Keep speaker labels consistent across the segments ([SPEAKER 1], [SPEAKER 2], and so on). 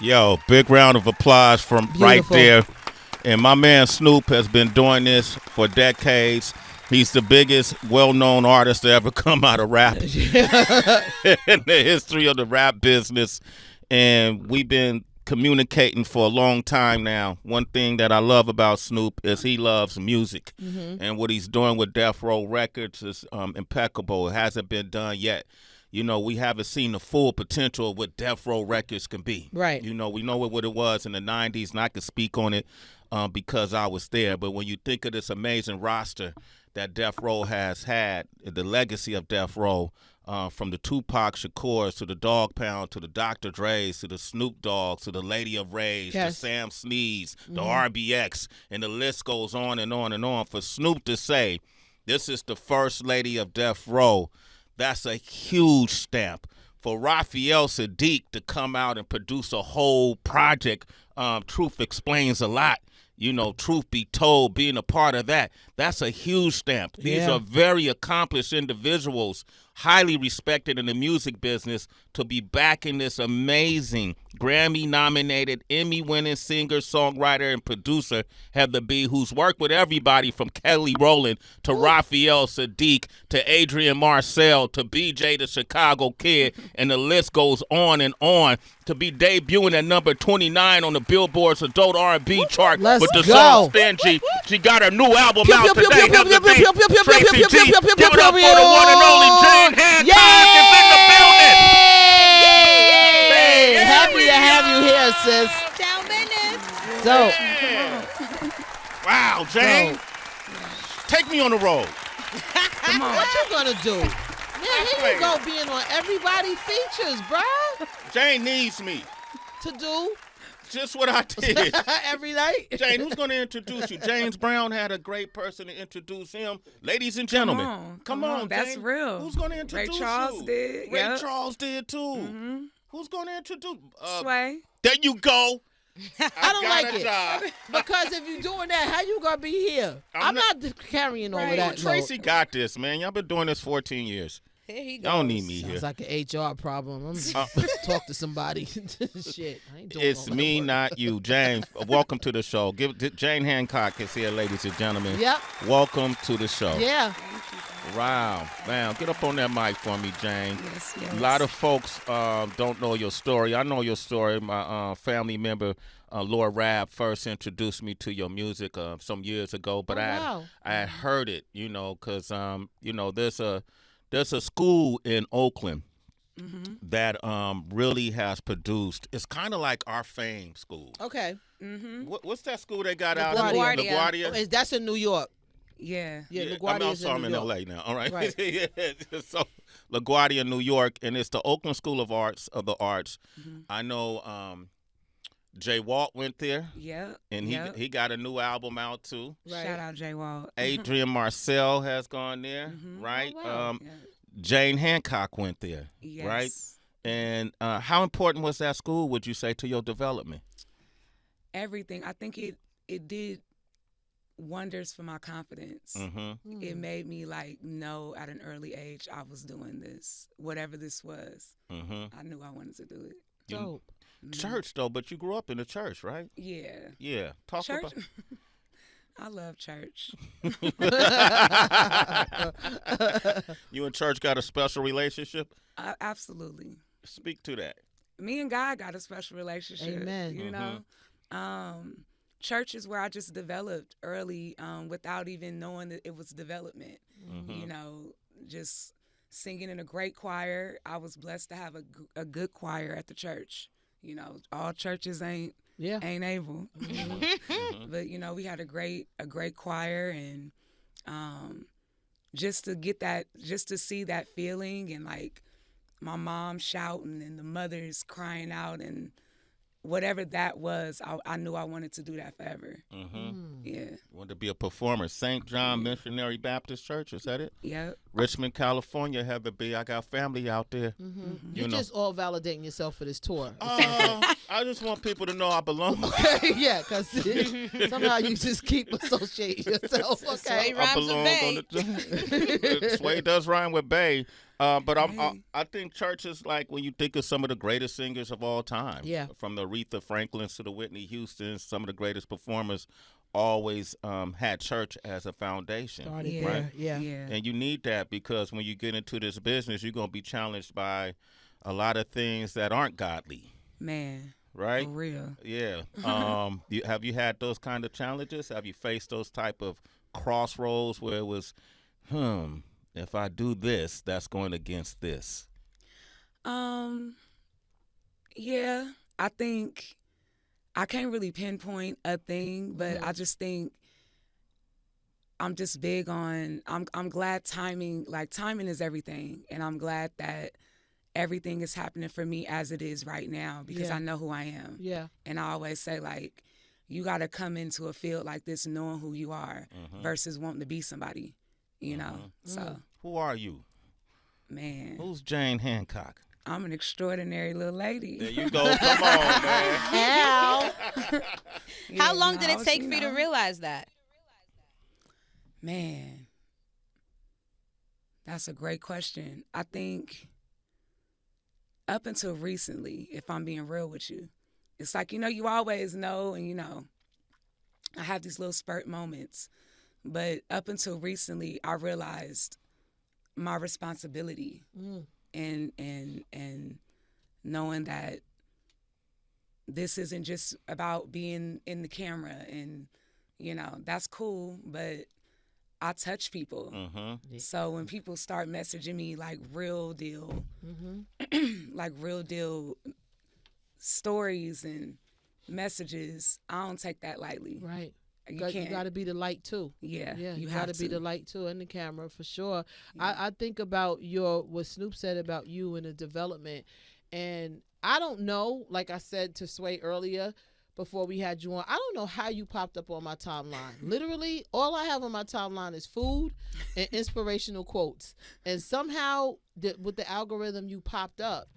[SPEAKER 1] Yo, big round of applause from right
[SPEAKER 2] Beautiful.
[SPEAKER 1] there. And my man Snoop has been doing this for decades. He's the biggest well-known artist to ever come out of rap in the history of the rap business. And we've been communicating for a long time now. One thing that I love about Snoop is he loves music. And what he's doing with Death Row Records is impeccable. It hasn't been done yet. You know, we haven't seen the full potential of what Death Row Records can be.
[SPEAKER 2] Right.
[SPEAKER 1] You know, we know what it was in the 90s, and I can speak on it because I was there. But when you think of this amazing roster that Death Row has had, the legacy of Death Row, from the Tupac Shakurs to the Dog Pound to the Dr. Dre's to the Snoop Dogg to the Lady of Rage to Sam Sneeze, the RBX, and the list goes on and on and on. For Snoop to say, this is the first lady of Death Row, that's a huge stamp. For Raphael Saadiq to come out and produce a whole project, Truth Explains a Lot. You know, truth be told, being a part of that, that's a huge stamp. These are very accomplished individuals, highly respected in the music business, to be backing this amazing Grammy-nominated, Emmy-winning singer, songwriter, and producer, Heather B., who's worked with everybody from Kelly Rowland to Raphael Saadiq to Adrian Marcel to BJ the Chicago Kid, and the list goes on and on, to be debuting at number 29 on the Billboard's Adult R&B chart with the song Stingy. She got her new album out today. Heather B. Tracy G. Give it up for the one and only Jane Handcock is in the building.
[SPEAKER 2] Happy to have you here, sis.
[SPEAKER 3] Down business.
[SPEAKER 2] So,
[SPEAKER 1] Wow, Jane. Take me on the road.
[SPEAKER 2] come on. What you gonna do? Man, here you go being on everybody features, bruh.
[SPEAKER 1] Jane needs me.
[SPEAKER 2] To do
[SPEAKER 1] Just what I did.
[SPEAKER 2] every night.
[SPEAKER 1] Jane, who's going to introduce you? James Brown had a great person to introduce him. Ladies and gentlemen. Come on,
[SPEAKER 4] That's
[SPEAKER 1] Jane.
[SPEAKER 4] real.
[SPEAKER 1] Who's going to introduce
[SPEAKER 4] Ray Charles
[SPEAKER 1] you?
[SPEAKER 4] did.
[SPEAKER 1] Ray
[SPEAKER 4] Yep.
[SPEAKER 1] Charles did, too. Who's going to introduce?
[SPEAKER 4] Sway.
[SPEAKER 1] There you go.
[SPEAKER 2] I don't
[SPEAKER 1] got
[SPEAKER 2] like
[SPEAKER 1] a
[SPEAKER 2] it.
[SPEAKER 1] job.
[SPEAKER 2] Because if you're doing that, how you gonna be here? I'm not carrying over
[SPEAKER 4] Right.
[SPEAKER 2] that.
[SPEAKER 1] Tracy got this, man. Y'all been doing this 14 years.
[SPEAKER 3] Here he goes.
[SPEAKER 1] Y'all don't need me
[SPEAKER 2] Sounds
[SPEAKER 1] here.
[SPEAKER 2] like an HR problem. I'm talk to somebody. Shit, I ain't doing
[SPEAKER 1] It's
[SPEAKER 2] all
[SPEAKER 1] me,
[SPEAKER 2] that work.
[SPEAKER 1] not you. Jane, welcome to the show. Jane Handcock is here, ladies and gentlemen.
[SPEAKER 2] Yep.
[SPEAKER 1] Welcome to the show.
[SPEAKER 2] Yeah.
[SPEAKER 1] Wow. Wow. Get up on that mic for me, Jane.
[SPEAKER 4] Yes.
[SPEAKER 1] A lot of folks don't know your story. I know your story. My family member, LurRav, first introduced me to your music some years ago, but I had heard it, you know, because there's a school in Oakland that really has produced. It's kind of like our Fame School.
[SPEAKER 2] Okay.
[SPEAKER 1] What's that school they got out
[SPEAKER 2] LaGuardia.
[SPEAKER 1] in LaGuardia?
[SPEAKER 2] Oh, that's in New York.
[SPEAKER 4] Yeah.
[SPEAKER 2] Yeah,
[SPEAKER 1] I'm
[SPEAKER 2] LaGuardia is
[SPEAKER 1] sorry,
[SPEAKER 2] in
[SPEAKER 1] I'm
[SPEAKER 2] New
[SPEAKER 1] in
[SPEAKER 2] York.
[SPEAKER 1] LA now. All right.
[SPEAKER 2] Right.
[SPEAKER 1] Yeah. So LaGuardia, New York, and it's the Oakland School of the Arts. I know Jay Walt went there.
[SPEAKER 4] Yep.
[SPEAKER 1] And he got a new album out too.
[SPEAKER 2] Right.
[SPEAKER 4] Shout out Jay Walt.
[SPEAKER 1] Adrian Marcel has gone there, right?
[SPEAKER 2] Oh, wow.
[SPEAKER 1] Jane Handcock went there,
[SPEAKER 4] Yes.
[SPEAKER 1] right? And how important was that school, would you say, to your development?
[SPEAKER 4] Everything. I think it did wonders for my confidence. It made me know at an early age I was doing this, whatever this was. I knew I wanted to do it.
[SPEAKER 2] Dope.
[SPEAKER 1] Church though, but you grew up in the church, right?
[SPEAKER 4] Yeah.
[SPEAKER 1] Yeah. Talk
[SPEAKER 4] Church.
[SPEAKER 1] about.
[SPEAKER 4] I love church.
[SPEAKER 1] You and church got a special relationship?
[SPEAKER 4] Absolutely.
[SPEAKER 1] Speak to that.
[SPEAKER 4] Me and God got a special relationship.
[SPEAKER 2] Amen.
[SPEAKER 4] You know, church is where I just developed early, without even knowing that it was development. You know, just singing in a great choir. I was blessed to have a good choir at the church. You know, all churches ain't able. But you know, we had a great choir, and just to get that, just to see that feeling, and my mom shouting and the mothers crying out, and whatever that was, I knew I wanted to do that forever. Yeah.
[SPEAKER 1] Wanted to be a performer. St. John Missionary Baptist Church, is that it?
[SPEAKER 4] Yep.
[SPEAKER 1] Richmond, California, Heather B. I got family out there.
[SPEAKER 2] You're just all validating yourself for this tour.
[SPEAKER 1] I just want people to know I belong.
[SPEAKER 2] Yeah, because somehow you just keep associating yourself. Okay.
[SPEAKER 3] Sway rhymes with Bay.
[SPEAKER 1] Sway does rhyme with Bay. But
[SPEAKER 4] Hey.
[SPEAKER 1] I think church is like when you think of some of the greatest singers of all time.
[SPEAKER 2] Yeah.
[SPEAKER 1] From the Aretha Franklins to the Whitney Houstons, some of the greatest performers always had church as a foundation.
[SPEAKER 2] Started
[SPEAKER 4] Yeah.
[SPEAKER 2] there. Yeah.
[SPEAKER 4] Yeah.
[SPEAKER 1] And you need that because when you get into this business, you're going to be challenged by a lot of things that aren't godly,
[SPEAKER 4] Man.
[SPEAKER 1] right?
[SPEAKER 4] For real.
[SPEAKER 1] Yeah. Have you had those kind of challenges? Have you faced those type of crossroads where it was, if I do this, that's going against this?
[SPEAKER 4] Yeah, I think I can't really pinpoint a thing, but I just think I'm just big on I'm glad timing is everything, and I'm glad that everything is happening for me as it is right now because
[SPEAKER 2] Yeah.
[SPEAKER 4] I know who I am.
[SPEAKER 2] Yeah.
[SPEAKER 4] And I always say, like, you got to come into a field like this knowing who you are versus wanting to be somebody, you know? So,
[SPEAKER 1] Who are you?
[SPEAKER 4] man,
[SPEAKER 1] Who's Jane Handcock?
[SPEAKER 4] I'm an extraordinary little lady.
[SPEAKER 1] There you go. Come on, man.
[SPEAKER 3] How
[SPEAKER 4] Yeah,
[SPEAKER 3] long did
[SPEAKER 4] no,
[SPEAKER 3] it take for you to realize that?
[SPEAKER 4] Man, that's a great question. I think up until recently, if I'm being real with you, it's like, you always know, and I have these little spurt moments. But up until recently, I realized my responsibility and knowing that this isn't just about being in the camera and, that's cool, but I touch people. So when people start messaging me like real deal, like real deal stories and messages, I don't take that lightly.
[SPEAKER 2] Right.
[SPEAKER 4] You
[SPEAKER 2] You
[SPEAKER 4] can't.
[SPEAKER 2] got to be the light too.
[SPEAKER 4] Yeah,
[SPEAKER 2] Yeah,
[SPEAKER 4] you
[SPEAKER 2] you
[SPEAKER 4] have
[SPEAKER 2] got to be
[SPEAKER 4] to.
[SPEAKER 2] the light too in the camera for sure. I think about what Snoop said about you and the development, and I don't know. Like I said to Sway earlier, before we had you on, I don't know how you popped up on my timeline. Literally, all I have on my timeline is food and inspirational quotes, and somehow with the algorithm you popped up.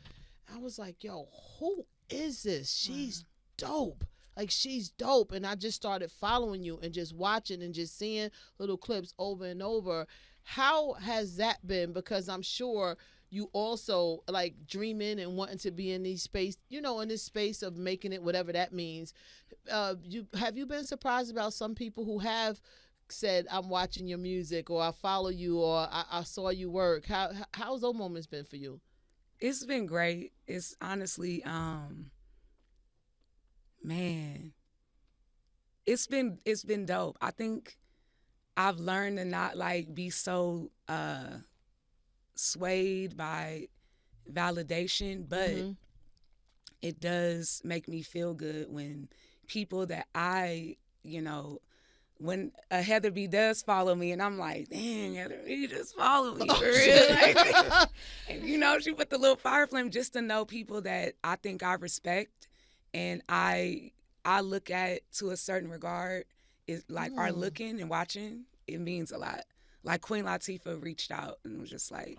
[SPEAKER 2] I was like, yo, who is this? She's dope. Like, she's dope. And I just started following you and just watching and just seeing little clips over and over. How has that been? Because I'm sure you also like dreaming and wanting to be in these space, in this space of making it, whatever that means. Have you been surprised about some people who have said, I'm watching your music, or I follow you, or I saw you work? How's those moments been for you?
[SPEAKER 4] It's been great. It's honestly, man, it's been dope. I think I've learned to not like be so swayed by validation, but it does make me feel good when people that when a Heather B does follow me, and I'm like, dang, Heather B just followed me for real. Like, and, she put the little fire flame just to know people that I think I respect and I look at to a certain regard is like are looking and watching. It means a lot. Like Queen Latifah reached out and was just like,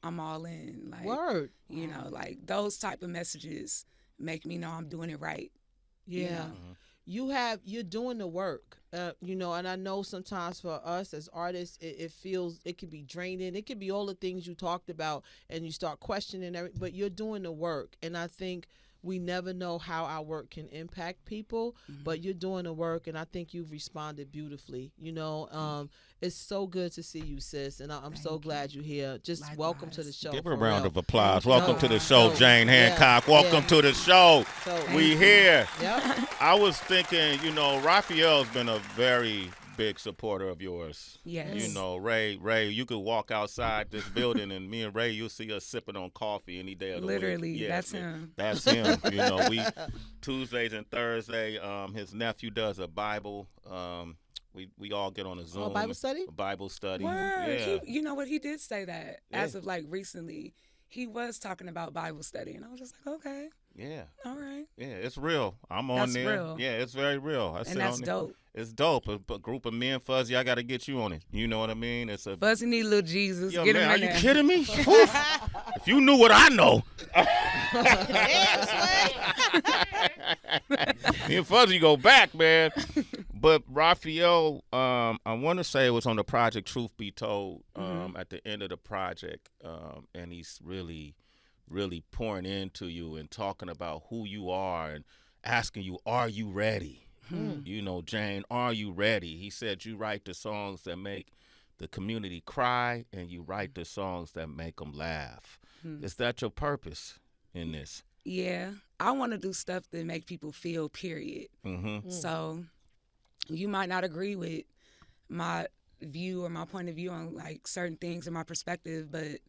[SPEAKER 4] I'm all in. Like,
[SPEAKER 2] Word.
[SPEAKER 4] Like those type of messages make me know I'm doing it right.
[SPEAKER 2] Yeah. You're doing the work, and I know sometimes for us as artists, it feels, it can be draining. It can be all the things you talked about and you start questioning everything, but you're doing the work. And I think we never know how our work can impact people, but you're doing the work, and I think you've responded beautifully. It's so good to see you, sis, and I'm so glad you're here. Just
[SPEAKER 4] Likewise.
[SPEAKER 2] welcome to the show.
[SPEAKER 1] Give her a
[SPEAKER 2] for
[SPEAKER 1] round
[SPEAKER 2] real.
[SPEAKER 1] of applause. Welcome to the show,
[SPEAKER 2] So,
[SPEAKER 1] Jane Handcock.
[SPEAKER 2] yeah,
[SPEAKER 1] Welcome to the show.
[SPEAKER 2] So,
[SPEAKER 1] We here.
[SPEAKER 2] Yep.
[SPEAKER 1] I was thinking, Raphael's been a very big supporter of yours.
[SPEAKER 4] Yes.
[SPEAKER 1] Ray, you could walk outside this building and me and Ray, you'll see us sipping on coffee any day of the
[SPEAKER 4] Literally,
[SPEAKER 1] week.
[SPEAKER 4] that's him.
[SPEAKER 1] That's him. We Tuesdays and Thursday, his nephew does a Bible. We all get on a Zoom.
[SPEAKER 2] Bible study?
[SPEAKER 1] A Bible study.
[SPEAKER 4] Word.
[SPEAKER 1] Yeah.
[SPEAKER 4] You know what? He did say that as
[SPEAKER 1] Yeah.
[SPEAKER 4] of like recently. He was talking about Bible study, and I was just like, okay,
[SPEAKER 1] Yeah.
[SPEAKER 4] all right.
[SPEAKER 1] Yeah, it's real. I'm on
[SPEAKER 4] That's
[SPEAKER 1] there.
[SPEAKER 4] real.
[SPEAKER 1] Yeah, it's very real. I sit
[SPEAKER 4] And that's
[SPEAKER 1] on there.
[SPEAKER 4] dope.
[SPEAKER 1] It's dope. A group of men, Fuzzy, I got to get you on it. You know what I mean? It's a
[SPEAKER 4] Fuzzy need little Jesus.
[SPEAKER 1] Yo,
[SPEAKER 4] Get
[SPEAKER 1] man,
[SPEAKER 4] him
[SPEAKER 1] are
[SPEAKER 4] in
[SPEAKER 1] you
[SPEAKER 4] there.
[SPEAKER 1] kidding me? If you knew what I know. Me and Fuzzy go back, man. But Raphael, I want to say it was on the project Truth Be Told, at the end of the project, and he's really, really pouring into you and talking about who you are and asking you, are you ready? You know, Jane, are you ready? He said you write the songs that make the community cry, and you write the songs that make them laugh. Is that your purpose in this?
[SPEAKER 4] Yeah, I want to do stuff that make people feel, period. So you might not agree with my view or my point of view on like certain things and my perspective, but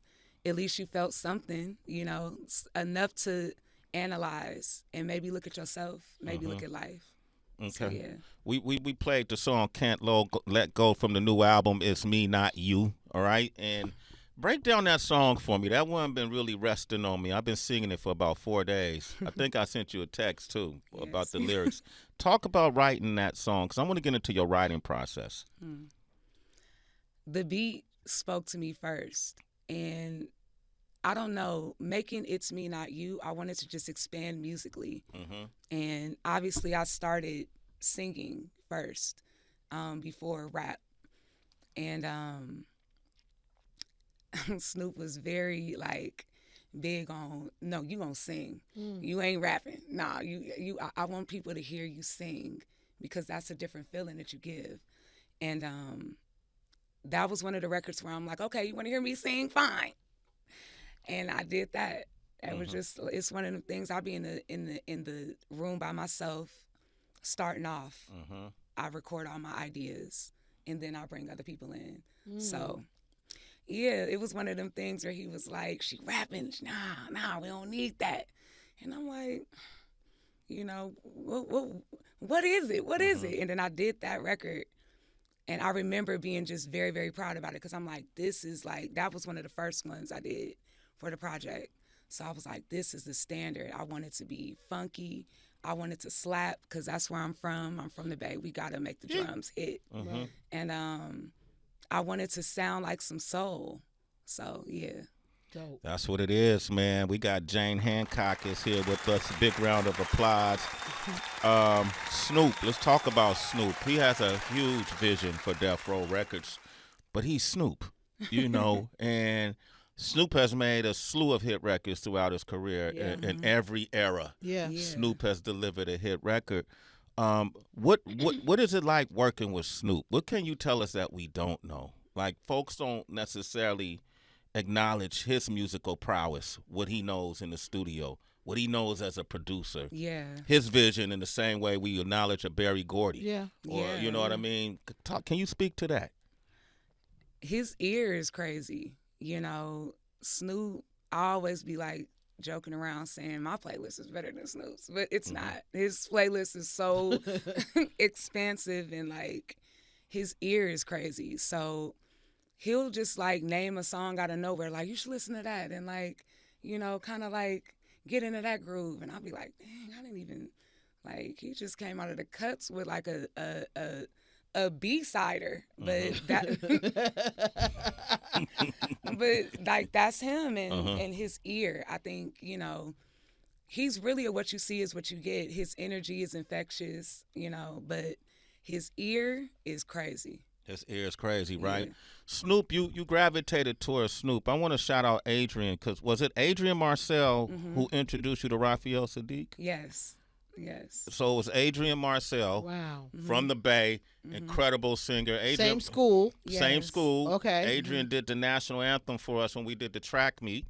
[SPEAKER 4] at least you felt something, you know, enough to analyze and maybe look at yourself, maybe look at life.
[SPEAKER 1] Okay.
[SPEAKER 4] So, yeah.
[SPEAKER 1] We played the song Can't Let Go from the new album It's Me Not You, all right? And break down that song for me. That one been really resting on me. I've been singing it for about 4 days. I think I sent you a text too about the lyrics. Talk about writing that song, because I want to get into your writing process.
[SPEAKER 4] The beat spoke to me first, and I don't know, making It's Me Not You, I wanted to just expand musically. And obviously I started singing first before rap. And Snoop was very like big on, no, you gonna sing. You ain't rapping. Nah, I want people to hear you sing, because that's a different feeling that you give. And that was one of the records where I'm like, okay, you wanna hear me sing? Fine. And I did that. It was just, it's one of the things. I'll be in the room by myself, starting off. I record all my ideas, and then I bring other people in. So, yeah, it was one of them things where he was like, she rapping, nah, we don't need that. And I'm like, you know, what is it? What is it? And then I did that record. And I remember being just very, very proud about it, because I'm like, this is like, that was one of the first ones I did for the project. So I was like, this is the standard. I want it to be funky. I want it to slap, because that's where I'm from. I'm from the Bay. We got to make the drums hit. And I want it to sound like some soul. So, yeah.
[SPEAKER 2] Dope.
[SPEAKER 1] That's what it is, man. We got Jane Handcock is here with us. Big round of applause. Snoop, let's talk about Snoop. He has a huge vision for Death Row Records, but he's Snoop, you know, and Snoop has made a slew of hit records throughout his career in every era. Snoop has delivered a hit record. What is it like working with Snoop? What can you tell us that we don't know? Like, folks don't necessarily acknowledge his musical prowess, what he knows in the studio, what he knows as a producer. His vision, in the same way we acknowledge a Berry Gordy. You know what I mean? Can you speak to that?
[SPEAKER 4] His ear is crazy. You know, Snoop, I always be like joking around saying my playlist is better than Snoop's, but it's not. His playlist is so expansive, and like his ear is crazy. So he'll just like name a song out of nowhere, like, you should listen to that, and like, you know, kind of like get into that groove. And I'll be like, dang, I didn't even, like, he just came out of the cuts with like a B-sider, but that, but like that's him, and his ear. I think, you know, he's really a what you see is what you get. His energy is infectious, you know, but his ear is crazy.
[SPEAKER 1] His ear is crazy, right? Snoop, you gravitated towards Snoop. I want to shout out Adrian, because was it Adrian Marcel who introduced you to Raphael Saadiq?
[SPEAKER 4] Yes.
[SPEAKER 1] So it was Adrian Marcel from the Bay, incredible singer. Adrian,
[SPEAKER 2] same school.
[SPEAKER 1] Same school.
[SPEAKER 2] Okay.
[SPEAKER 1] Adrian did the national anthem for us when we did the track meet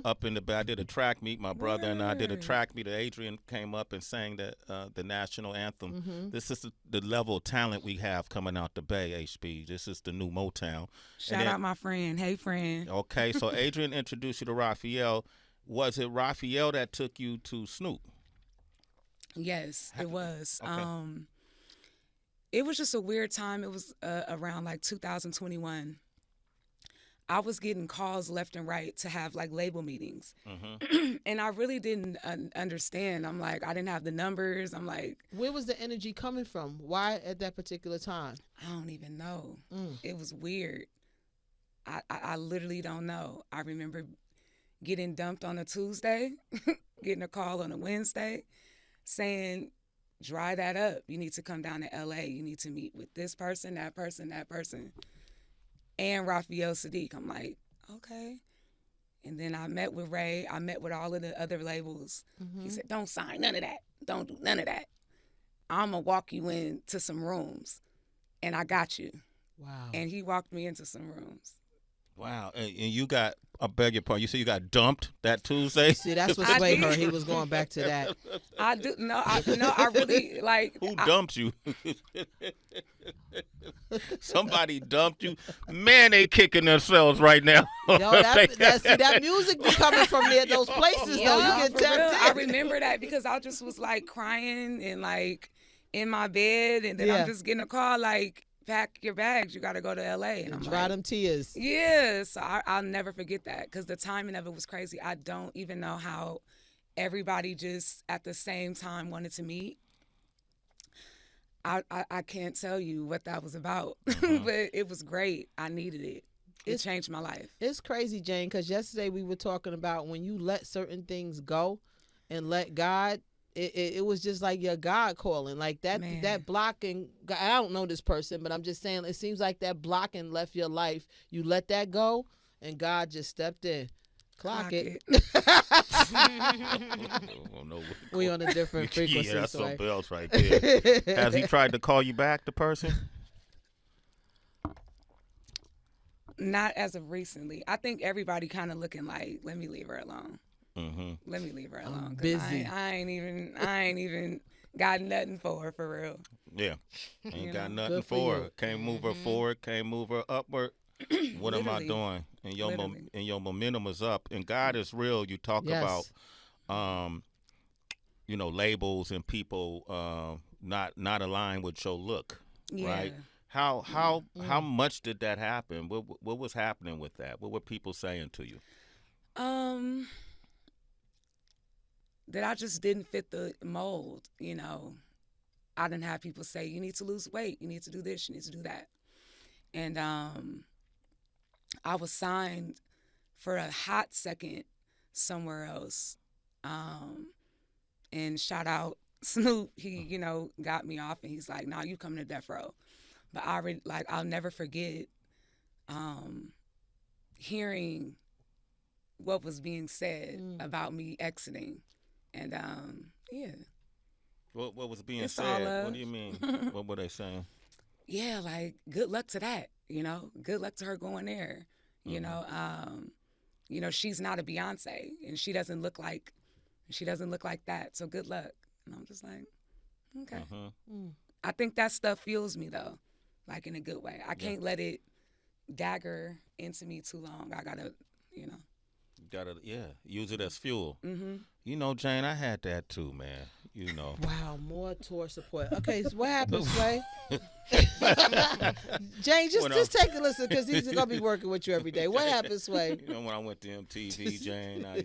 [SPEAKER 1] up in the Bay. I did a track meet. My brother and I did a track meet. Adrian came up and sang the national anthem. This is the level of talent we have coming out the Bay, HB. This is the new Motown.
[SPEAKER 4] Shout out my friend. Hey, friend.
[SPEAKER 1] Okay, so Adrian introduced you to Raphael. Was it Raphael that took you to Snoop?
[SPEAKER 4] Yes, it was.
[SPEAKER 1] Okay.
[SPEAKER 4] It was just a weird time. It was around like 2021. I was getting calls left and right to have like label meetings. And I really didn't understand. I'm like, I didn't have the numbers. I'm like,
[SPEAKER 2] where was the energy coming from? Why at that particular time?
[SPEAKER 4] I don't even know. It was weird. I literally don't know. I remember getting dumped on a Tuesday, getting a call on a Wednesday, saying, dry that up. You need to come down to LA. You need to meet with this person, that person, that person. And Raphael Saadiq. I'm like, okay. And then I met with Ray. I met with all of the other labels. He said, don't sign none of that. Don't do none of that. I'm going to walk you into some rooms. And I got you.
[SPEAKER 2] Wow.
[SPEAKER 4] And he walked me into some rooms.
[SPEAKER 1] Wow. And you got, I beg your pardon, you said you got dumped that Tuesday?
[SPEAKER 2] See, that's what swayed her. He was going back to that.
[SPEAKER 4] I do. No, I really, like.
[SPEAKER 1] Who dumped you? Somebody dumped you. Man, they kicking themselves right now.
[SPEAKER 2] Yo, that music be coming from there, those places, though. You get
[SPEAKER 4] for real.
[SPEAKER 2] tempted.
[SPEAKER 4] I remember that because I just was like crying and like in my bed, and then I'm just getting a call like, pack your bags, you got to go to LA. And I'm
[SPEAKER 2] dry
[SPEAKER 4] like,
[SPEAKER 2] them tears.
[SPEAKER 4] Yeah, so I'll never forget that because the timing of it was crazy. I don't even know how everybody just at the same time wanted to meet. I can't tell you what that was about, but it was great. I needed it. It changed my life.
[SPEAKER 2] It's crazy, Jane, because yesterday we were talking about when you let certain things go and let God, it was just like your God calling. Like that blocking, I don't know this person, but I'm just saying it seems like that blocking left your life. You let that go and God just stepped in. Clock it. We on a different frequency.
[SPEAKER 1] Yeah, that's something else right there. Has he tried to call you back, the person?
[SPEAKER 4] Not as of recently. I think everybody kind of looking like, let me leave her alone. Let me leave her alone.
[SPEAKER 2] I'm busy.
[SPEAKER 4] I ain't even got nothing for her for real.
[SPEAKER 1] Yeah, ain't got nothing for her. Can't move her forward. Can't move her upward. What am I doing? And your momentum is up. And God is real. You talk about, labels and people not aligned with your look, right? How much did that happen? What was happening with that? What were people saying to you?
[SPEAKER 4] That I just didn't fit the mold. I didn't have people say, you need to lose weight, you need to do this, you need to do that. And I was signed for a hot second somewhere else. And shout out Snoop, he, got me off and he's like, nah, you coming to Death Row. But I'll never forget hearing what was being said about me exiting. And
[SPEAKER 1] What was being said? What do you mean? What were they saying?
[SPEAKER 4] Yeah, like good luck to that. Good luck to her going there. She's not a Beyonce, and she doesn't look like that. So good luck. And I'm just like, okay. I think that stuff fuels me though, like in a good way. I can't let it dagger into me too long. I gotta,
[SPEAKER 1] use it as fuel. Jane, I had that too, man.
[SPEAKER 2] Wow, more tour support. Okay, so what happened, Sway? Jane, just take a listen because he's gonna be working with you every day. What happened, Sway?
[SPEAKER 1] When I went to MTV, Jane, I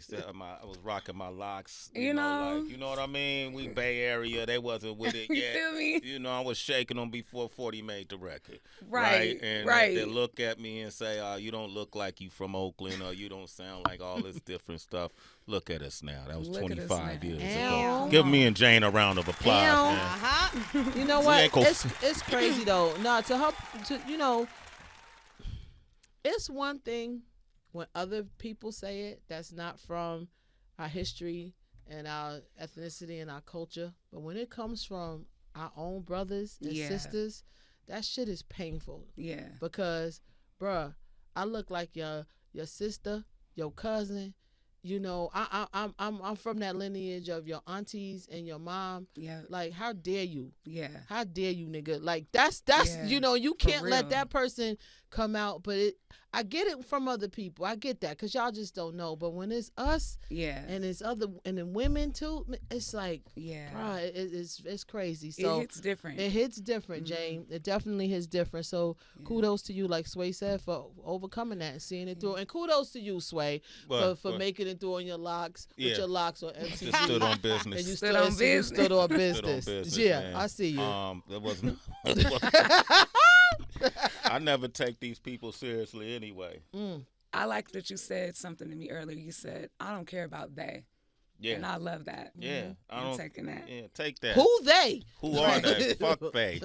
[SPEAKER 1] was rocking my locks.
[SPEAKER 4] You know
[SPEAKER 1] what I mean? We Bay Area, they wasn't with it yet.
[SPEAKER 4] You feel me?
[SPEAKER 1] I was shaking them before 40 made the record.
[SPEAKER 4] Right.
[SPEAKER 1] And they look at me and say, you don't look like you from Oakland, or you don't sound like all this different stuff. Look at us now. That was 25 years ago. Give me and Jane a round of applause, man.
[SPEAKER 2] You know what? It's crazy though. No, to help it's one thing when other people say it that's not from our history and our ethnicity and our culture, but when it comes from our own brothers and sisters, that shit is painful.
[SPEAKER 4] Yeah.
[SPEAKER 2] Because, bruh, I look like your sister, your cousin. I'm from that lineage of your aunties and your mom.
[SPEAKER 4] Yeah.
[SPEAKER 2] Like, how dare you?
[SPEAKER 4] Yeah.
[SPEAKER 2] How dare you, nigga? Like, that's you can't let that person come out. But I get it from other people. I get that because y'all just don't know. But when it's us, and it's and then women too, it's like, bro, it's crazy. So
[SPEAKER 4] it hits different.
[SPEAKER 2] It hits different, Jane. It definitely hits different. So kudos to you, like Sway said, for overcoming that and seeing it through. And kudos to you, Sway, for making it through on your locks with your locks on MTV.
[SPEAKER 1] Just stood on business.
[SPEAKER 2] And you
[SPEAKER 4] stood on business.
[SPEAKER 2] Stood on business.
[SPEAKER 1] Man.
[SPEAKER 2] I see you.
[SPEAKER 1] There wasn't. I never take these people seriously anyway.
[SPEAKER 4] I like that you said something to me earlier. You said, I don't care about they.
[SPEAKER 1] Yeah.
[SPEAKER 4] And I love that.
[SPEAKER 1] Yeah.
[SPEAKER 4] I'm taking that.
[SPEAKER 1] Yeah, take that.
[SPEAKER 2] Who they?
[SPEAKER 1] Who are they? Fuck they.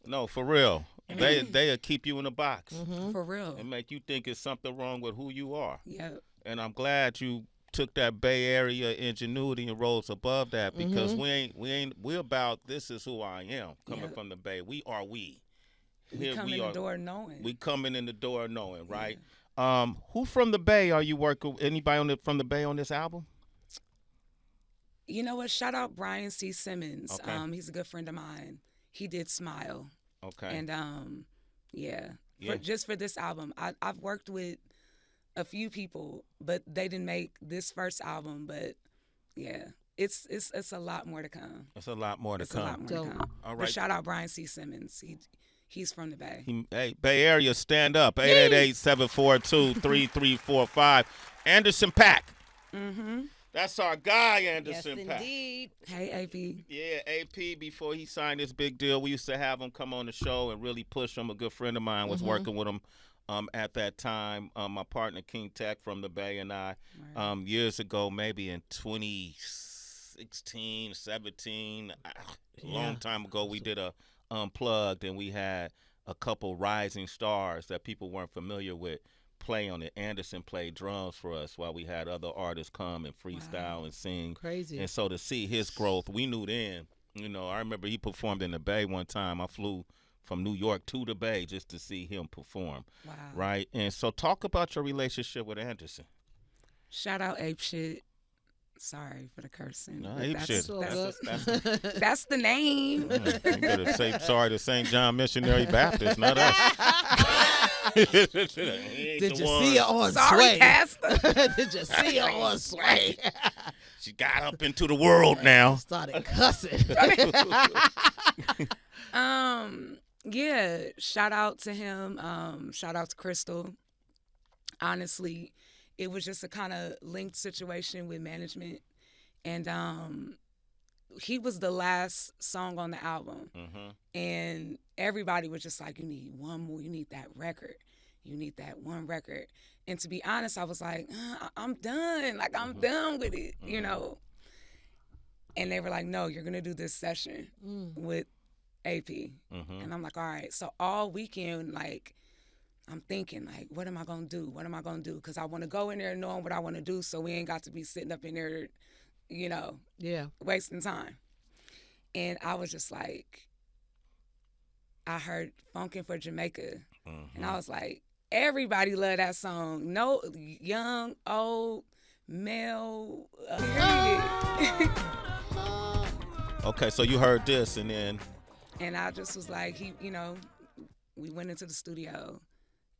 [SPEAKER 1] No, for real. They'll keep you in a box
[SPEAKER 4] For real.
[SPEAKER 1] and make you think it's something wrong with who you are.
[SPEAKER 4] Yep.
[SPEAKER 1] And I'm glad you took that Bay Area ingenuity and rose above that, because we're about, this is who I am coming from the Bay. We are we.
[SPEAKER 4] We come in the door knowing.
[SPEAKER 1] We coming in the door knowing, right? Who from the Bay are you working with? Anybody from the Bay on this album?
[SPEAKER 4] You know what? Shout out Brian C. Simmons.
[SPEAKER 1] Okay.
[SPEAKER 4] He's a good friend of mine. He did Smile.
[SPEAKER 1] Okay.
[SPEAKER 4] And just for this album, I've worked with a few people, but they didn't make this first album. But yeah, it's a lot more to come.
[SPEAKER 1] It's a lot more to
[SPEAKER 4] It's
[SPEAKER 1] come.
[SPEAKER 4] a lot more to come.
[SPEAKER 1] All right.
[SPEAKER 4] But shout out Brian C. Simmons. He's from the Bay.
[SPEAKER 1] Hey, Bay Area, stand up. 888-742-3345. Anderson Paak.
[SPEAKER 4] Mm-hmm.
[SPEAKER 1] That's our guy, Anderson
[SPEAKER 3] Yes,
[SPEAKER 1] Paak.
[SPEAKER 3] indeed.
[SPEAKER 4] Hey, AP.
[SPEAKER 1] Yeah, AP, before he signed this big deal, we used to have him come on the show and really push him. A good friend of mine was working with him at that time. My partner, King Tech from the Bay, and I, years ago, maybe in 2016, 17, a long time ago, we did a Unplugged, and we had a couple rising stars that people weren't familiar with play on it. Anderson played drums for us while we had other artists come and freestyle and sing.
[SPEAKER 2] Crazy.
[SPEAKER 1] And so to see his growth, we knew then, I remember he performed in the Bay one time. I flew from New York to the Bay just to see him perform.
[SPEAKER 4] Wow.
[SPEAKER 1] Right? And so talk about your relationship with Anderson.
[SPEAKER 4] Shout out Ape Shit. Sorry for the cursing.
[SPEAKER 1] No,
[SPEAKER 4] but
[SPEAKER 1] Ape Shit.
[SPEAKER 4] That's the name.
[SPEAKER 1] You better say sorry to St. John Missionary Baptist, not us.
[SPEAKER 2] Did you see her on
[SPEAKER 4] Sorry,
[SPEAKER 2] Sway?
[SPEAKER 4] Pastor.
[SPEAKER 2] Did you see her on Sway?
[SPEAKER 1] She got up into the world now.
[SPEAKER 2] Started cussing.
[SPEAKER 4] Yeah, shout out to him. Shout out to Crystal. Honestly, it was just a kind of linked situation with management. And he was the last song on the album. And everybody was just like, you need one more. You need that record. You need that one record. And to be honest, I was like, I'm done. Like, I'm done with it, And they were like, no, you're going to do this session with AP. And I'm like, all right. So all weekend, like, I'm thinking, like, what am I going to do? What am I going to do? Because I want to go in there knowing what I want to do, so we ain't got to be sitting up in there, wasting time. And I was just like, I heard Funkin' for Jamaica. And I was like, everybody love that song. No, young, old, male, period.
[SPEAKER 1] Okay, so you heard this, and then...
[SPEAKER 4] And I just was like, we went into the studio.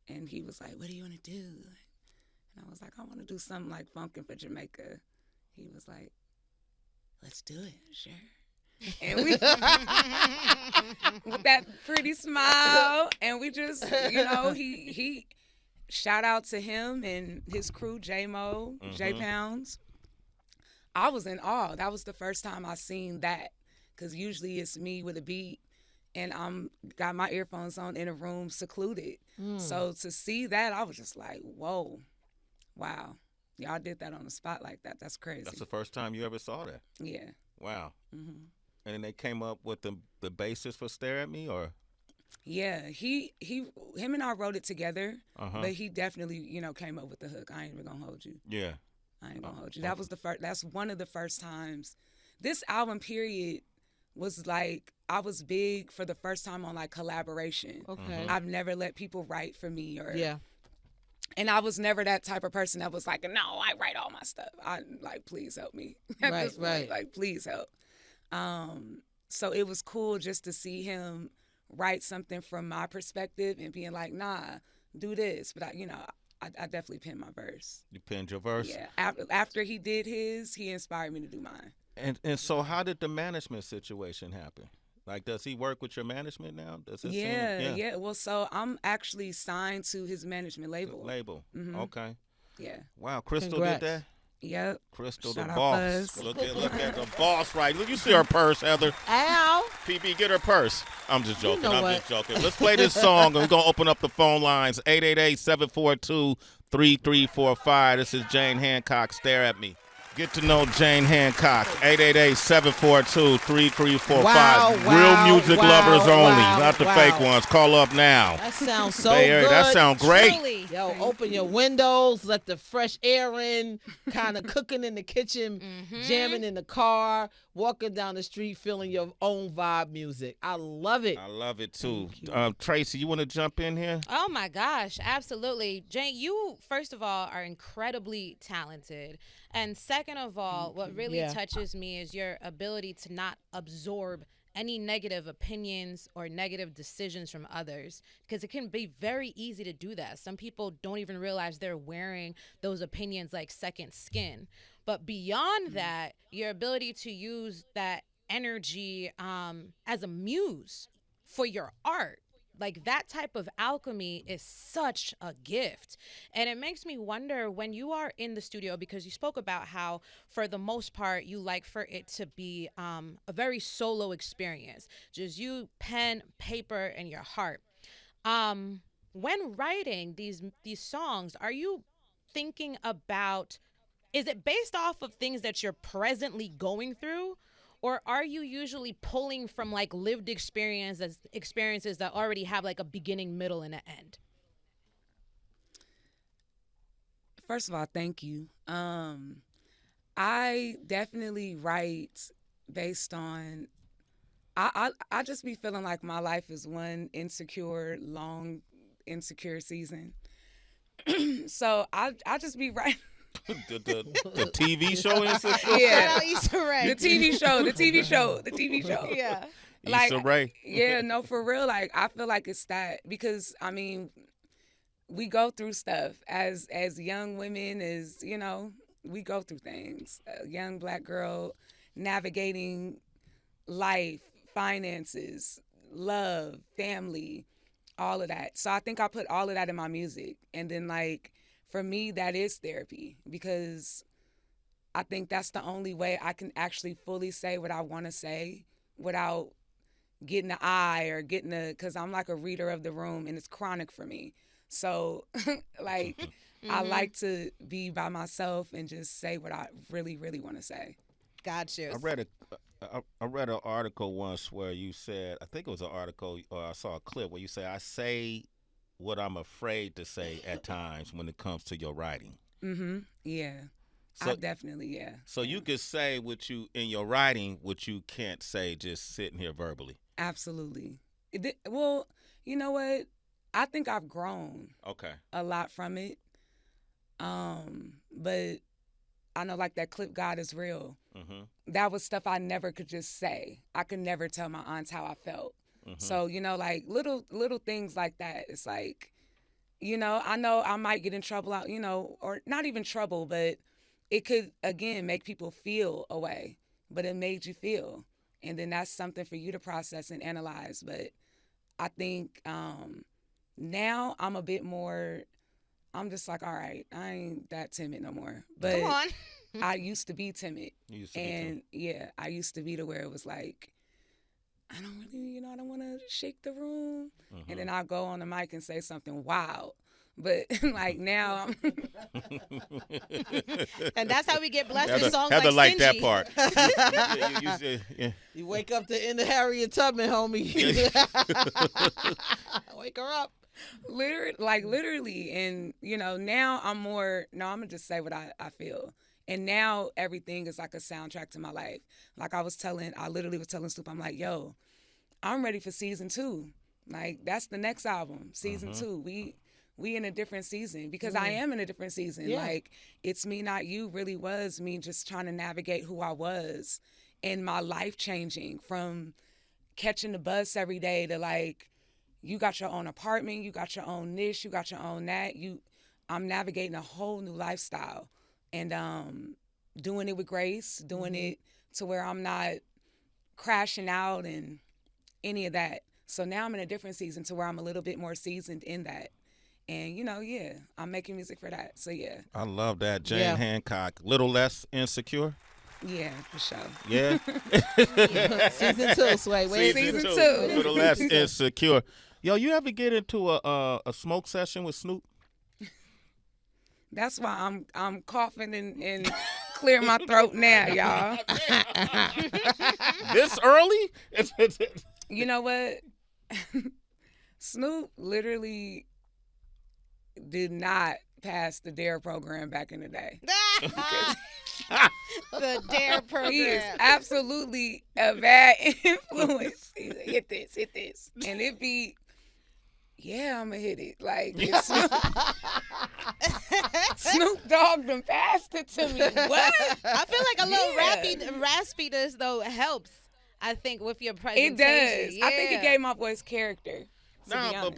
[SPEAKER 4] And he was like, what do you want to do? And I was like, I want to do something like Funkin' for Jamaica. He was like, let's do it, sure. And we, with that pretty smile, and we just, he shout out to him and his crew, J-Mo, J-Pounds. I was in awe. That was the first time I seen that, because usually it's me with a beat. And I'm got my earphones on in a room secluded. So to see that, I was just like, whoa, wow. Y'all did that on the spot like that. That's crazy.
[SPEAKER 1] That's the first time you ever saw that?
[SPEAKER 4] Yeah.
[SPEAKER 1] Wow. And then they came up with the basis for Stare at Me, or? Yeah,
[SPEAKER 4] him and I wrote it together, but he definitely, came up with the hook. I ain't even gonna hold you.
[SPEAKER 1] Yeah.
[SPEAKER 4] I ain't gonna hold you. That was that's one of the first times. This album period was like, I was big for the first time on like collaboration.
[SPEAKER 2] Okay.
[SPEAKER 4] I've never let people write for me
[SPEAKER 2] Yeah.
[SPEAKER 4] And I was never that type of person that was like, no, I write all my stuff. I like, please help me. At this point,
[SPEAKER 2] Right.
[SPEAKER 4] Like, please help. So it was cool just to see him write something from my perspective and being like, nah, do this. But I definitely penned my verse.
[SPEAKER 1] You penned your verse?
[SPEAKER 4] Yeah. After he did his, he inspired me to do mine.
[SPEAKER 1] And so how did the management situation happen? Like, does he work with your management now? Does it
[SPEAKER 4] Yeah. Well, so I'm actually signed to his management label.
[SPEAKER 1] Okay.
[SPEAKER 4] Yeah.
[SPEAKER 1] Wow, Crystal
[SPEAKER 2] Congrats.
[SPEAKER 1] did that?
[SPEAKER 4] Yep.
[SPEAKER 1] Crystal,
[SPEAKER 4] Shout
[SPEAKER 1] the
[SPEAKER 4] out
[SPEAKER 1] boss.
[SPEAKER 4] Buzz.
[SPEAKER 1] Look at the boss, right? Look, you see her purse, Heather.
[SPEAKER 2] Ow.
[SPEAKER 1] PB, get her purse. I'm just joking.
[SPEAKER 2] You know what?
[SPEAKER 1] Just joking. Let's play this song, and we're going to open up the phone lines. 888-742-3345. This is Jane Handcock, Stare at Me. Get to know Jane Handcock. 888-742-3345.
[SPEAKER 2] Wow,
[SPEAKER 1] Real music lovers only, not the
[SPEAKER 2] wow.
[SPEAKER 1] fake ones. Call up now.
[SPEAKER 2] That sounds so
[SPEAKER 1] Bay Area,
[SPEAKER 2] good.
[SPEAKER 1] that sounds great.
[SPEAKER 3] Truly.
[SPEAKER 2] Yo, open your windows, let the fresh air in, kind of cooking in the kitchen, jamming in the car, walking down the street, feeling your own vibe music. I love it.
[SPEAKER 1] I love it too. Tracy, you want to jump in here?
[SPEAKER 3] Oh my gosh, absolutely. Jane, you, first of all, are incredibly talented. And second of all, what really touches me is your ability to not absorb any negative opinions or negative decisions from others, because it can be very easy to do that. Some people don't even realize they're wearing those opinions like second skin. But beyond that, your ability to use that energy as a muse for your art, like that type of alchemy is such a gift. And it makes me wonder, when you are in the studio, because you spoke about how for the most part you like for it to be a very solo experience, just you, pen, paper, and your heart. When writing these songs, are you thinking about, is it based off of things that you're presently going through? Or are you usually pulling from like lived experiences that already have like a beginning, middle, and an end?
[SPEAKER 4] First of all, thank you. I definitely write based on, I just be feeling like my life is one long insecure season. So I just be writing.
[SPEAKER 1] the TV show Insecure?
[SPEAKER 4] Yeah.
[SPEAKER 3] Issa Rae.
[SPEAKER 4] The TV show.
[SPEAKER 3] Yeah.
[SPEAKER 4] Like,
[SPEAKER 1] Issa Rae.
[SPEAKER 4] Yeah, no, for real. Like, I feel like it's that, because I mean, we go through stuff as young women, as you know, we go through things. A young Black girl navigating life, finances, love, family, all of that. So I think I put all of that in my music, and then like, for me, that is therapy, because I think that's the only way I can actually fully say what I want to say without getting the eye or getting because I'm like a reader of the room, and it's chronic for me. So like, I like to be by myself and just say what I really, really want to say.
[SPEAKER 3] Got you.
[SPEAKER 1] I read an article once where you said, I think it was an article, or I saw a clip where you say, I say what I'm afraid to say at times when it comes to your writing.
[SPEAKER 4] Yeah.
[SPEAKER 1] So,
[SPEAKER 4] I definitely, yeah.
[SPEAKER 1] So you could say what you, in your writing, what you can't say just sitting here verbally.
[SPEAKER 4] Absolutely. Well, you know what? I think I've grown a lot from it. But I know like that clip, God is Real. That was stuff I never could just say. I could never tell my aunts how I felt. So, you know, like little things like that. It's like, you know I might get in trouble out, you know, or not even trouble, but it could, again, make people feel a way, but it made you feel. And then that's something for you to process and analyze. But I think now I'm a bit more, I'm just like, all right, I ain't that timid no more. But
[SPEAKER 3] Come on.
[SPEAKER 4] I used to be timid.
[SPEAKER 1] And
[SPEAKER 4] yeah, I used to be to where it was like, I don't really, you know, I don't want to shake the room. And then I'll go on the mic and say something wild. But like now,
[SPEAKER 3] And that's how we get blessed with songs
[SPEAKER 1] Heather
[SPEAKER 3] like
[SPEAKER 1] that
[SPEAKER 3] Stingy.
[SPEAKER 1] part.
[SPEAKER 2] You wake up to in the Harriet Tubman, homie. Wake her up.
[SPEAKER 4] Literally. And, you know, now I'm more, no, I'm going to just say what I feel. And now everything is like a soundtrack to my life. Like I literally was telling Snoop, I'm like, yo, I'm ready for season 2. Like that's the next album, season 2. We in a different season, because I am in a different season.
[SPEAKER 2] Yeah.
[SPEAKER 4] Like It's Me Not You really was me just trying to navigate who I was and my life changing from catching the bus every day to like, you got your own apartment, you got your own niche, you got your own that. I'm navigating a whole new lifestyle. And doing it with grace, doing it to where I'm not crashing out and any of that. So now I'm in a different season to where I'm a little bit more seasoned in that. And, you know, yeah, I'm making music for that. So, yeah.
[SPEAKER 1] I love that. Jane Handcock. Little less insecure.
[SPEAKER 4] Yeah, for sure.
[SPEAKER 1] Yeah.
[SPEAKER 2] Season 2, Sway. Wait,
[SPEAKER 4] Season 2.
[SPEAKER 1] A little less insecure. Yo, you ever get into a smoke session with Snoop?
[SPEAKER 4] That's why I'm coughing and clear my throat now, y'all.
[SPEAKER 1] This early?
[SPEAKER 4] You know what? Snoop literally did not pass the DARE program back in the day.
[SPEAKER 3] The DARE program.
[SPEAKER 4] He is absolutely a bad influence. He's like, hit this. And it be, yeah, I'm going to hit it. Like, it's Snoop Dogg done passed it to me. What?
[SPEAKER 3] I feel like a little raspiness, though, helps, I think, with your presentation.
[SPEAKER 4] It does.
[SPEAKER 3] Yeah.
[SPEAKER 4] I think it gave my voice character.
[SPEAKER 1] No,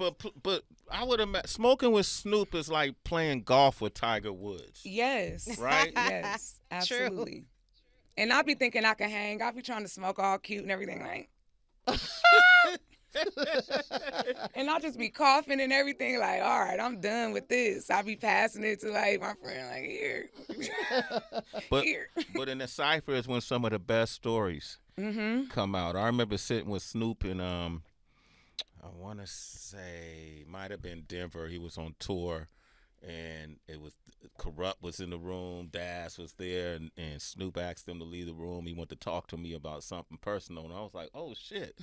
[SPEAKER 1] but I would imagine smoking with Snoop is like playing golf with Tiger Woods.
[SPEAKER 4] Yes.
[SPEAKER 1] Right?
[SPEAKER 4] Yes, absolutely. True. And I be thinking I can hang. I be trying to smoke all cute and everything like. And I'll just be coughing and everything like, all right, I'm done with this. I'll be passing it to like my friend like, here.
[SPEAKER 1] But in the cypher is when some of the best stories come out. I remember sitting with Snoop and I want to say might have been Denver. He was on tour, and it was Corrupt was in the room. Das was there, and Snoop asked him to leave the room. He wanted to talk to me about something personal, and I was like, "Oh shit,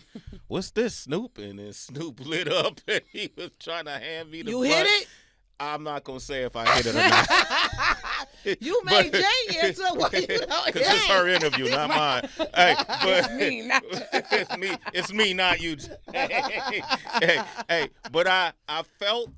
[SPEAKER 1] what's this, Snoop?" And then Snoop lit up, and he was trying to hand me the.
[SPEAKER 2] You hit it?
[SPEAKER 1] I'm not gonna say if I hit it or not.
[SPEAKER 2] You made Jane answer. Why you know?
[SPEAKER 1] Because it's her interview, not mine. Hey, but
[SPEAKER 4] it's me, not
[SPEAKER 1] it's me, not you. Hey, but I felt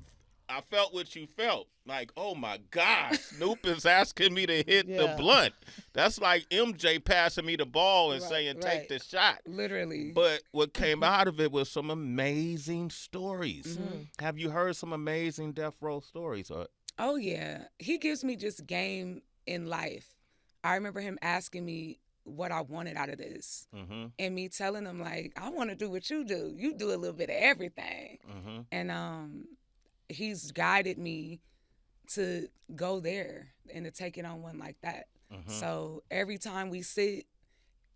[SPEAKER 1] what you felt. Like, oh my God, Snoop is asking me to hit the blunt. That's like MJ passing me the ball and saying, take the shot.
[SPEAKER 4] Literally.
[SPEAKER 1] But what came out of it was some amazing stories. Have you heard some amazing death row stories?
[SPEAKER 4] Oh, yeah. He gives me just game in life. I remember him asking me what I wanted out of this. And me telling him, like, I want to do what you do. You do a little bit of everything. And he's guided me to go there and to take it on one like that. So every time we sit,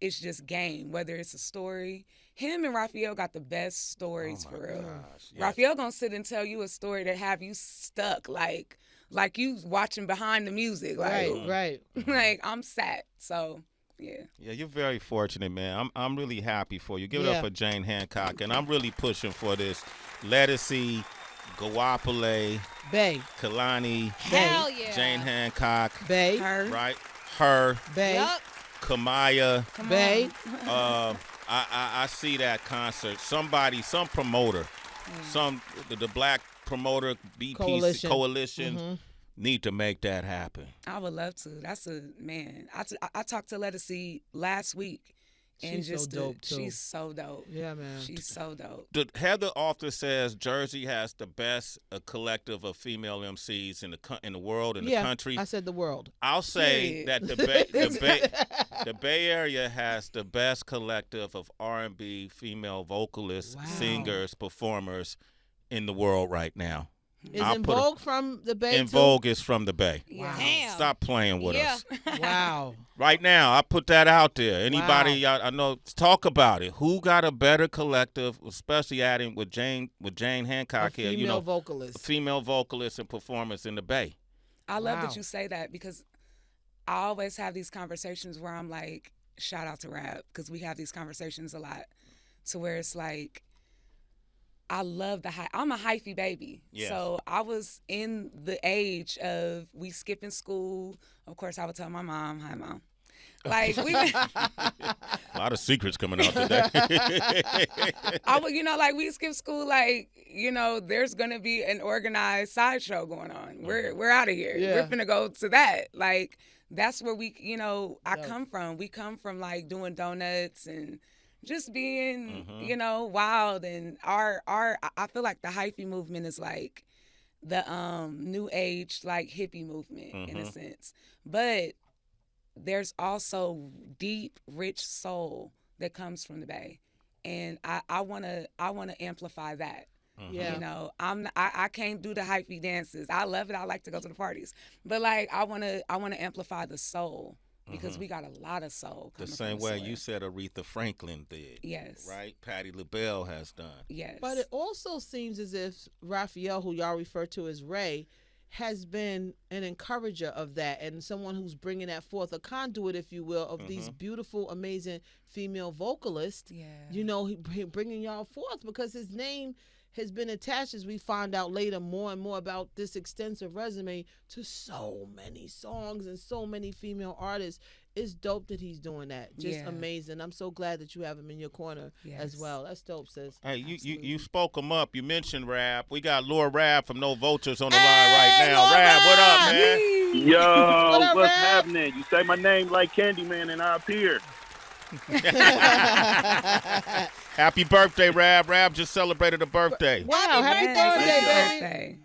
[SPEAKER 4] it's just game, whether it's a story. Him and Raphael got the best stories for real.
[SPEAKER 1] Yes.
[SPEAKER 4] Raphael gonna sit and tell you a story that have you stuck like you watching behind the music. Like,
[SPEAKER 2] Right.
[SPEAKER 4] Like, I'm sat. So yeah.
[SPEAKER 1] Yeah, you're very fortunate, man. I'm really happy for you. Give it up for Jane Handcock, and I'm really pushing for this Lettucey, Guapole,
[SPEAKER 2] Bay,
[SPEAKER 1] Kalani,
[SPEAKER 3] Hell yeah.
[SPEAKER 1] Jane Handcock,
[SPEAKER 2] Bay,
[SPEAKER 1] right? Her,
[SPEAKER 2] Bay,
[SPEAKER 3] Yup.
[SPEAKER 1] Kamaya.
[SPEAKER 2] Bay.
[SPEAKER 1] I see that concert. Some promoter, the black promoter, BPC coalition need to make that happen.
[SPEAKER 4] I would love to. That's man. I talked to Lettucey last week. And
[SPEAKER 2] she's so dope, too.
[SPEAKER 4] She's so dope.
[SPEAKER 2] Yeah, man.
[SPEAKER 4] She's so dope.
[SPEAKER 1] Heather often says Jersey has the best collective of female MCs in the world, in the country.
[SPEAKER 2] I said the world.
[SPEAKER 1] I'll say that the Bay Area has the best collective of R&B female vocalists, singers, performers in the world right now.
[SPEAKER 2] Is En Vogue from the Bay?
[SPEAKER 1] En Vogue is from the Bay.
[SPEAKER 4] Wow.
[SPEAKER 3] Damn.
[SPEAKER 1] Stop playing with us.
[SPEAKER 2] Wow.
[SPEAKER 1] Right now, I put that out there. Anybody I know, talk about it. Who got a better collective, especially adding with Jane Handcock here?
[SPEAKER 2] Female vocalists.
[SPEAKER 1] Female vocalists and performers in the Bay.
[SPEAKER 4] I love that you say that because I always have these conversations where I'm like, shout out to Rap, because we have these conversations a lot, to where it's like, I love I'm a hyphy baby.
[SPEAKER 1] Yes.
[SPEAKER 4] So I was in the age of we skipping school. Of course, I would tell my mom, hi, Mom. Like,
[SPEAKER 1] a lot of secrets coming out today.
[SPEAKER 4] I would, like, we skip school, like, there's going to be an organized sideshow going on. We're out of here.
[SPEAKER 2] Yeah.
[SPEAKER 4] We're finna go to that. Like, that's where we, I come from. We come from, like, doing donuts and just being, wild. And I feel like the hyphy movement is like the new age, like hippie movement in a sense. But there's also deep, rich soul that comes from the Bay. And I wanna amplify that.
[SPEAKER 2] Yeah.
[SPEAKER 4] I can't do the hyphy dances. I love it. I like to go to the parties. But like I wanna amplify the soul. Because we got a lot of soul coming
[SPEAKER 1] the same
[SPEAKER 4] from
[SPEAKER 1] way
[SPEAKER 4] soil.
[SPEAKER 1] you said Aretha Franklin did.
[SPEAKER 4] Yes.
[SPEAKER 1] Right? Patti LaBelle has done.
[SPEAKER 4] Yes.
[SPEAKER 2] But it also seems as if Raphael, who y'all refer to as Ray, has been an encourager of that and someone who's bringing that forth, a conduit, if you will, of these beautiful, amazing female vocalists.
[SPEAKER 4] Yeah.
[SPEAKER 2] You know, he bringing y'all forth because his name has been attached, as we find out later more and more about this extensive resume, to so many songs and so many female artists. It's dope that he's doing that. Just amazing. I'm so glad that you have him in your corner as well. That's dope, sis.
[SPEAKER 1] Hey, you spoke him up. You mentioned Rap. We got LurRav from No Vultures on the line right now. Rap, what up, man?
[SPEAKER 5] Yo, what's happening? You say my name like Candyman and I appear.
[SPEAKER 1] Happy birthday, Rap. Rap just celebrated a birthday.
[SPEAKER 2] Wow, happy birthday,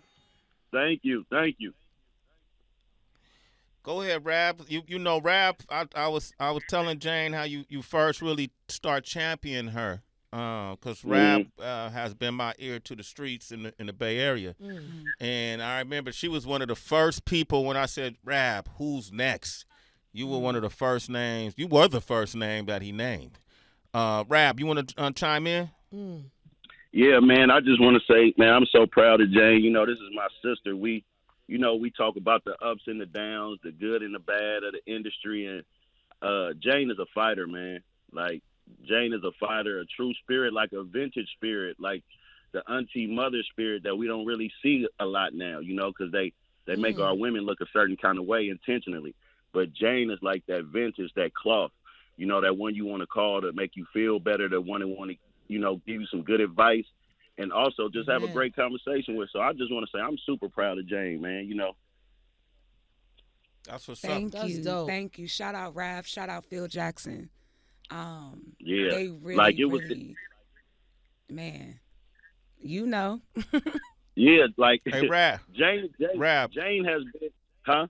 [SPEAKER 2] baby.
[SPEAKER 5] Thank you.
[SPEAKER 1] Go ahead, Rap. You know Rap. I was telling Jane how you first really start championing her, because Rap has been my ear to the streets in the Bay Area, and I remember she was one of the first people when I said, Rap, who's next? You were one of the first names. You were the first name that he named. Rap, you want to chime in?
[SPEAKER 5] Yeah, man. I just want to say, man, I'm so proud of Jane. You know, this is my sister. We talk about the ups and the downs, the good and the bad of the industry, and Jane is a fighter, man. Like, Jane is a fighter, a true spirit, like a vintage spirit, like the auntie mother spirit that we don't really see a lot now, you know, because they make our women look a certain kind of way intentionally. But Jane is like that vintage, that cloth, you know, that one you want to call to make you feel better, the one that want to, you know, give you some good advice. And also just have a great conversation with. So I just want to say I'm super proud of Jane, man. You know.
[SPEAKER 1] That's what's
[SPEAKER 4] Thank
[SPEAKER 1] up.
[SPEAKER 4] you.
[SPEAKER 2] Dope.
[SPEAKER 4] Thank you. Shout out Raph. Shout out Phil Jackson.
[SPEAKER 5] Yeah.
[SPEAKER 4] They really,
[SPEAKER 5] like it was,
[SPEAKER 4] really, man, you know.
[SPEAKER 5] Yeah, like
[SPEAKER 1] Hey, Rap.
[SPEAKER 5] Jane
[SPEAKER 1] Rap.
[SPEAKER 5] Jane has been, huh?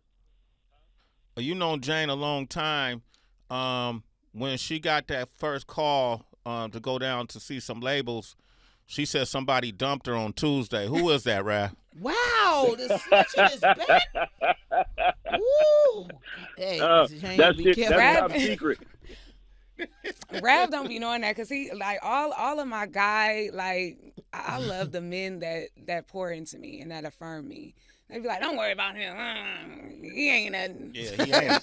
[SPEAKER 1] You known Jane a long time. When she got that first call to go down to see some labels, she said somebody dumped her on Tuesday. Who was that, Rap?
[SPEAKER 2] Wow, the snitching is back. Woo! Hey, Jane,
[SPEAKER 5] that's
[SPEAKER 2] be
[SPEAKER 5] it.
[SPEAKER 2] careful.
[SPEAKER 5] That's top secret.
[SPEAKER 4] Rav don't be knowing that because he like all of my guy, like I love the men that pour into me and that affirm me. They be like, don't worry about him. He ain't nothing.
[SPEAKER 1] Yeah, he ain't.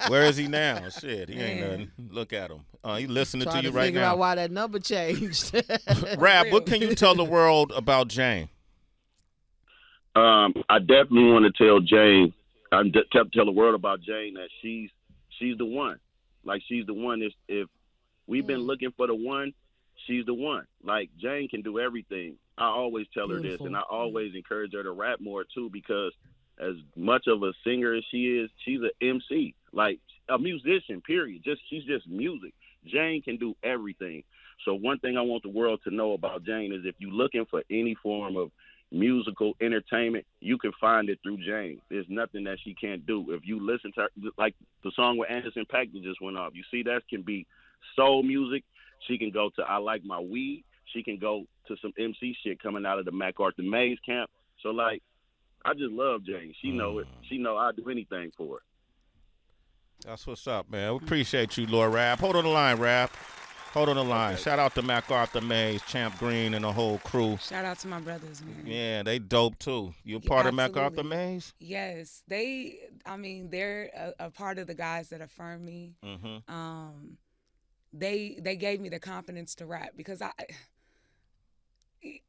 [SPEAKER 1] Where is he now? Shit, he ain't nothing. Look at him. He listening to you right
[SPEAKER 2] figure
[SPEAKER 1] now.
[SPEAKER 2] out why that number changed.
[SPEAKER 1] Rap, what can you tell the world about Jane?
[SPEAKER 5] I definitely want to tell Jane, tell the world about Jane that she's the one. Like, she's the one. If we've been looking for the one, she's the one. Like, Jane can do everything. I always tell her this, and I always encourage her to rap more, too, because as much of a singer as she is, she's an MC, like a musician, period. She's just music. Jane can do everything. So one thing I want the world to know about Jane is if you're looking for any form of musical entertainment, you can find it through Jane. There's nothing that she can't do. If you listen to her, like the song with Anderson .Paak that just went off, you see that can be soul music. She can go to I Like My Weed. She can go to some MC shit coming out of the MacArthur Maze camp. So, like, I just love Jane. She know it. She know I'd do anything for her.
[SPEAKER 1] That's what's up, man. We appreciate you, LurRav. Hold on the line, Rap. Hold on the line. Okay. Shout out to MacArthur Maze, Champ Green, and the whole crew.
[SPEAKER 4] Shout out to my brothers, man.
[SPEAKER 1] Yeah, they dope, too. You a part of MacArthur Maze?
[SPEAKER 4] Yes. They're a part of the guys that affirm me. Mm-hmm. They gave me the confidence to rap because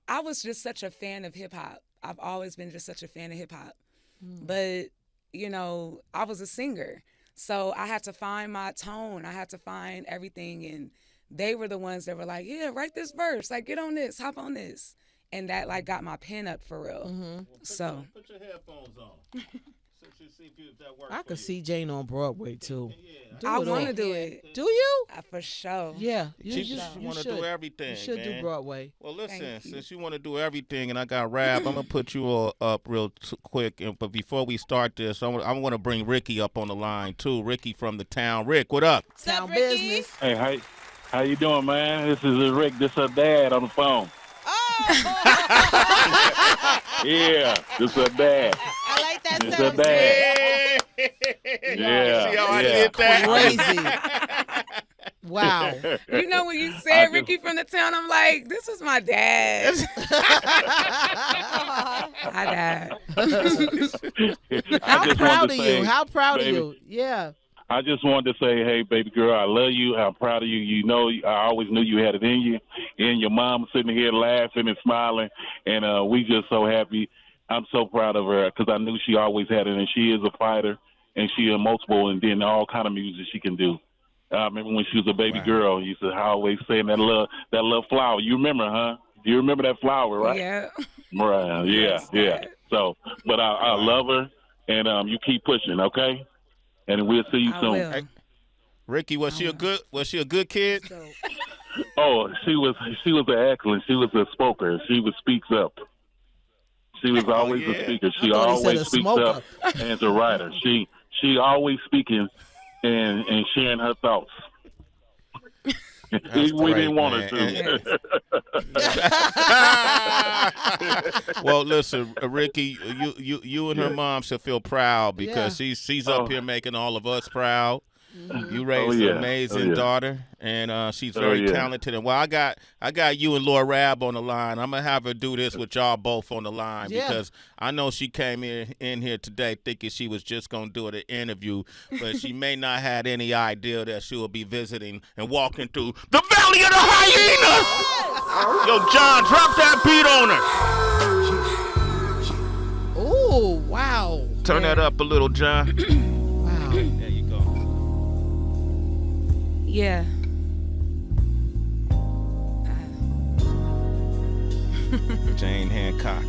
[SPEAKER 4] I was just such a fan of hip-hop. I've always been just such a fan of hip-hop. But, you know, I was a singer. So I had to find my tone. I had to find everything. And they were the ones that were like, yeah, write this verse. Like, get on this. Hop on this. And that, like, got my pen up for real. Well,
[SPEAKER 1] put your headphones on. See if that works
[SPEAKER 2] I could see Jane on Broadway, too.
[SPEAKER 4] Yeah. I want to do it.
[SPEAKER 2] Do you?
[SPEAKER 4] For sure.
[SPEAKER 2] Yeah.
[SPEAKER 1] She want to do everything,
[SPEAKER 2] You should do Broadway.
[SPEAKER 1] Well, listen, since you want to do everything and I got Rap, I'm going to put you all up real quick. But before we start this, I want to bring Ricky up on the line, too. Ricky from the town. Rick, what up?
[SPEAKER 2] Town business.
[SPEAKER 6] Hey, how you doing, man? This is Rick. This is her dad on the phone.
[SPEAKER 3] Oh!
[SPEAKER 6] Yeah, this is her dad.
[SPEAKER 3] I like that
[SPEAKER 6] This is
[SPEAKER 3] sound.
[SPEAKER 6] her dad.
[SPEAKER 1] Yeah. See how I did
[SPEAKER 2] Crazy.
[SPEAKER 1] that?
[SPEAKER 2] Wow.
[SPEAKER 4] You know when you said Ricky from the town, I'm like, this is my dad. I died.
[SPEAKER 2] How proud of
[SPEAKER 6] say,
[SPEAKER 2] you? How proud
[SPEAKER 6] baby,
[SPEAKER 2] of you? Yeah.
[SPEAKER 6] I just wanted to say, hey, baby girl, I love you. I'm proud of you. You know, I always knew you had it in you. And your mom sitting here laughing and smiling, and we just so happy. I'm so proud of her because I knew she always had it, and she is a fighter, and she is multiple, and then all kind of music she can do. I remember when she was a baby girl, you used to always saying that little flower. You remember, huh? Do you remember that flower, right?
[SPEAKER 4] Yeah.
[SPEAKER 6] Right. Yeah. So, but I love her, and you keep pushing, okay? And we'll see you soon.
[SPEAKER 4] Will.
[SPEAKER 1] Hey, Ricky, was she a good kid?
[SPEAKER 6] Oh, she was an excellent. She was a spoker. She would speaks up. She was always a speaker. She always speaks up and is a writer. She always speaking and sharing her thoughts. We didn't want her to.
[SPEAKER 1] Well, listen, Ricky, you and her mom should feel proud because she's up here making all of us proud. You raised an amazing daughter, and she's very talented. And I got you and LurRav on the line. I'm gonna have her do this with y'all both on the line because I know she came in here today thinking she was just gonna do an interview, but she may not had any idea that she will be visiting and walking through the Valley of the Hyenas. Yo, John, drop that beat on her.
[SPEAKER 2] Oh, wow.
[SPEAKER 1] Turn that up a little, John.
[SPEAKER 2] Wow.
[SPEAKER 1] There you go.
[SPEAKER 4] Yeah.
[SPEAKER 1] Jane Handcock.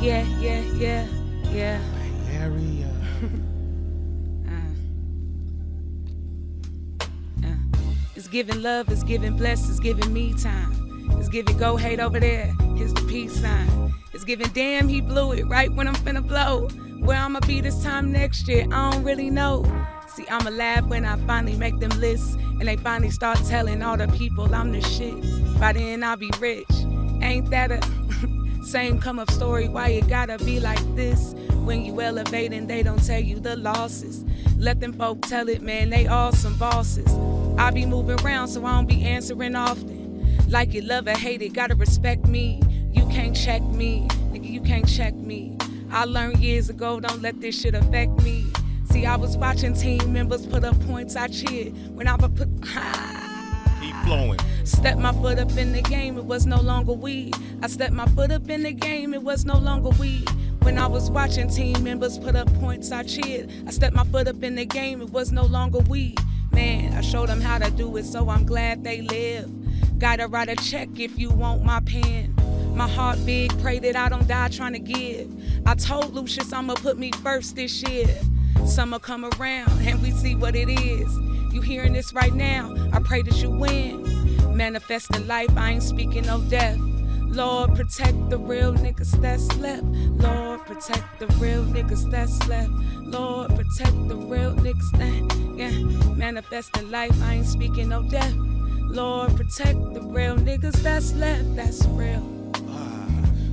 [SPEAKER 4] Yeah.
[SPEAKER 1] Area.
[SPEAKER 4] It's giving love, it's giving bless, it's giving me time. It's giving go hate over there, here's the peace sign. It's giving damn he blew it right when I'm finna blow. Where I'ma be this time next year, I don't really know. See, I'ma laugh when I finally make them lists and they finally start telling all the people I'm the shit. By then I'll be rich. Ain't that a same come up story? Why it gotta be like this? When you elevating, they don't tell you the losses. Let them folk tell it, man, they all some bosses. I be moving around so I don't be answering often. Like you love or hate it, gotta respect me. You can't check me, nigga, you can't check me. I learned years ago, don't let this shit affect me. See, I was watching team members put up points, I cheered. When I would put,
[SPEAKER 1] Keep flowing.
[SPEAKER 4] Stepped my foot up in the game, it was no longer weed. I stepped my foot up in the game, it was no longer weed. When I was watching team members put up points, I cheered. I stepped my foot up in the game, it was no longer weed. Man, I showed them how to do it, so I'm glad they live. Gotta write a check if you want my pen. My heart big, pray that I don't die trying to give. I told Lucius I'ma put me first this year. Summer come around and we see what it is. You hearing this right now, I pray that you win. Manifesting life, I ain't speaking no death. Lord, protect the real niggas that's left. Lord, protect the real niggas that's left. Lord, protect the real niggas that, manifesting life, I ain't speaking no death. Lord, protect the real niggas that's left, that's real.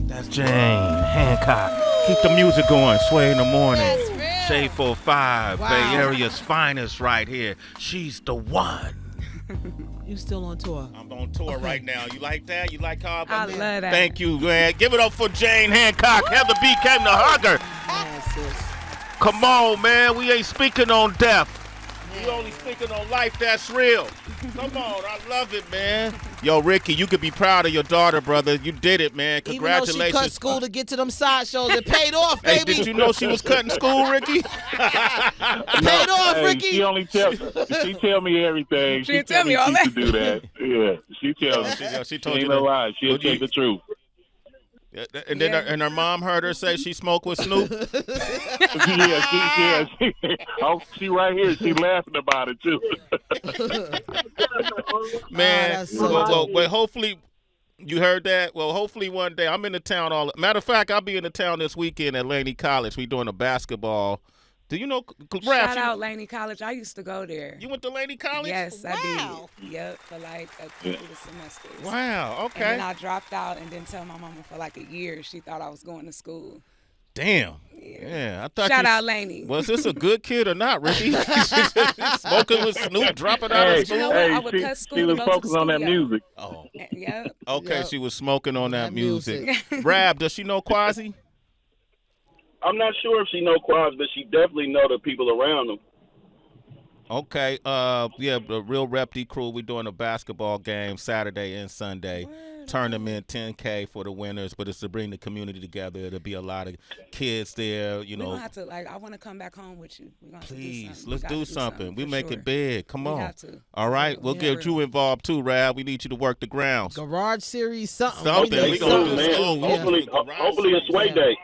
[SPEAKER 1] That's Jane Handcock. Keep the music going, Sway in the morning.
[SPEAKER 3] That's real.
[SPEAKER 1] Shade 45,
[SPEAKER 2] Wow.
[SPEAKER 1] Bay Area's finest right here. She's the one.
[SPEAKER 2] You still on tour?
[SPEAKER 1] I'm on tour right now. You like that? You like how
[SPEAKER 4] I love that.
[SPEAKER 1] Thank you, man. Give it up for Jane Handcock. Heather B came to hug her.
[SPEAKER 2] Yeah, sis.
[SPEAKER 1] Come on, man. We ain't speaking on death. We only speaking on life that's real. Come on. I love it, man. Yo, Ricky, you could be proud of your daughter, brother. You did it, man. Congratulations.
[SPEAKER 2] Even though she cut school to get to them side shows, it paid off,
[SPEAKER 1] Hey,
[SPEAKER 2] baby.
[SPEAKER 1] did you know she was cutting school, Ricky?
[SPEAKER 2] Paid off,
[SPEAKER 6] Hey,
[SPEAKER 2] Ricky.
[SPEAKER 6] she tell me everything.
[SPEAKER 4] She tell me all
[SPEAKER 6] she
[SPEAKER 4] that.
[SPEAKER 6] should do that. Yeah, she tells me.
[SPEAKER 1] She told
[SPEAKER 6] Ain't
[SPEAKER 1] you
[SPEAKER 6] no
[SPEAKER 1] that.
[SPEAKER 6] lie. She'll tell the truth.
[SPEAKER 1] And then her mom heard her say she smoked with Snoop.
[SPEAKER 6] She right here. She laughing about it too.
[SPEAKER 1] Man,
[SPEAKER 2] that's so
[SPEAKER 1] well, hopefully you heard that. Well, hopefully one day I'm in the town. Matter of fact, I'll be in the town this weekend at Laney College. We doing a basketball. Do you know?
[SPEAKER 4] Shout out Laney College. I used to go there.
[SPEAKER 1] You went to Laney College?
[SPEAKER 4] Yes, I
[SPEAKER 3] Wow.
[SPEAKER 4] did. Yep, for like a couple of semesters.
[SPEAKER 1] Wow.
[SPEAKER 4] And
[SPEAKER 1] Okay.
[SPEAKER 4] then I dropped out and didn't tell my mama for like a year. She thought I was going to school.
[SPEAKER 1] Damn. Yeah, I thought
[SPEAKER 4] Shout out Laney.
[SPEAKER 1] Was this a good kid or not, Ricky? Smoking with Snoop, dropping out of school.
[SPEAKER 4] I would cut school
[SPEAKER 6] she was
[SPEAKER 4] to go to
[SPEAKER 6] focused
[SPEAKER 4] the
[SPEAKER 6] on that
[SPEAKER 4] studio.
[SPEAKER 6] music.
[SPEAKER 1] Oh.
[SPEAKER 4] Yeah.
[SPEAKER 1] Okay,
[SPEAKER 2] Yep.
[SPEAKER 1] she was smoking on that music.
[SPEAKER 2] music.
[SPEAKER 1] Rab, does she know Quasi?
[SPEAKER 5] I'm not sure if she know Quads, but she definitely know the people around him.
[SPEAKER 1] Okay, yeah, the Real Rep D crew. We're doing a basketball game Saturday and Sunday. Tournament, 10K for the winners, but it's to bring the community together. There'll be a lot of kids there, you know.
[SPEAKER 4] We're gonna have to, I want to come back home with you. We're gonna
[SPEAKER 1] Please,
[SPEAKER 4] do
[SPEAKER 1] let's do something. We make it big. Come on.
[SPEAKER 4] Have to.
[SPEAKER 1] All right, we'll get you involved too, Rab. We need you to work the grounds.
[SPEAKER 2] Garage series, something.
[SPEAKER 1] Something. We gonna do
[SPEAKER 5] man.
[SPEAKER 1] something.
[SPEAKER 5] Hopefully a sway day.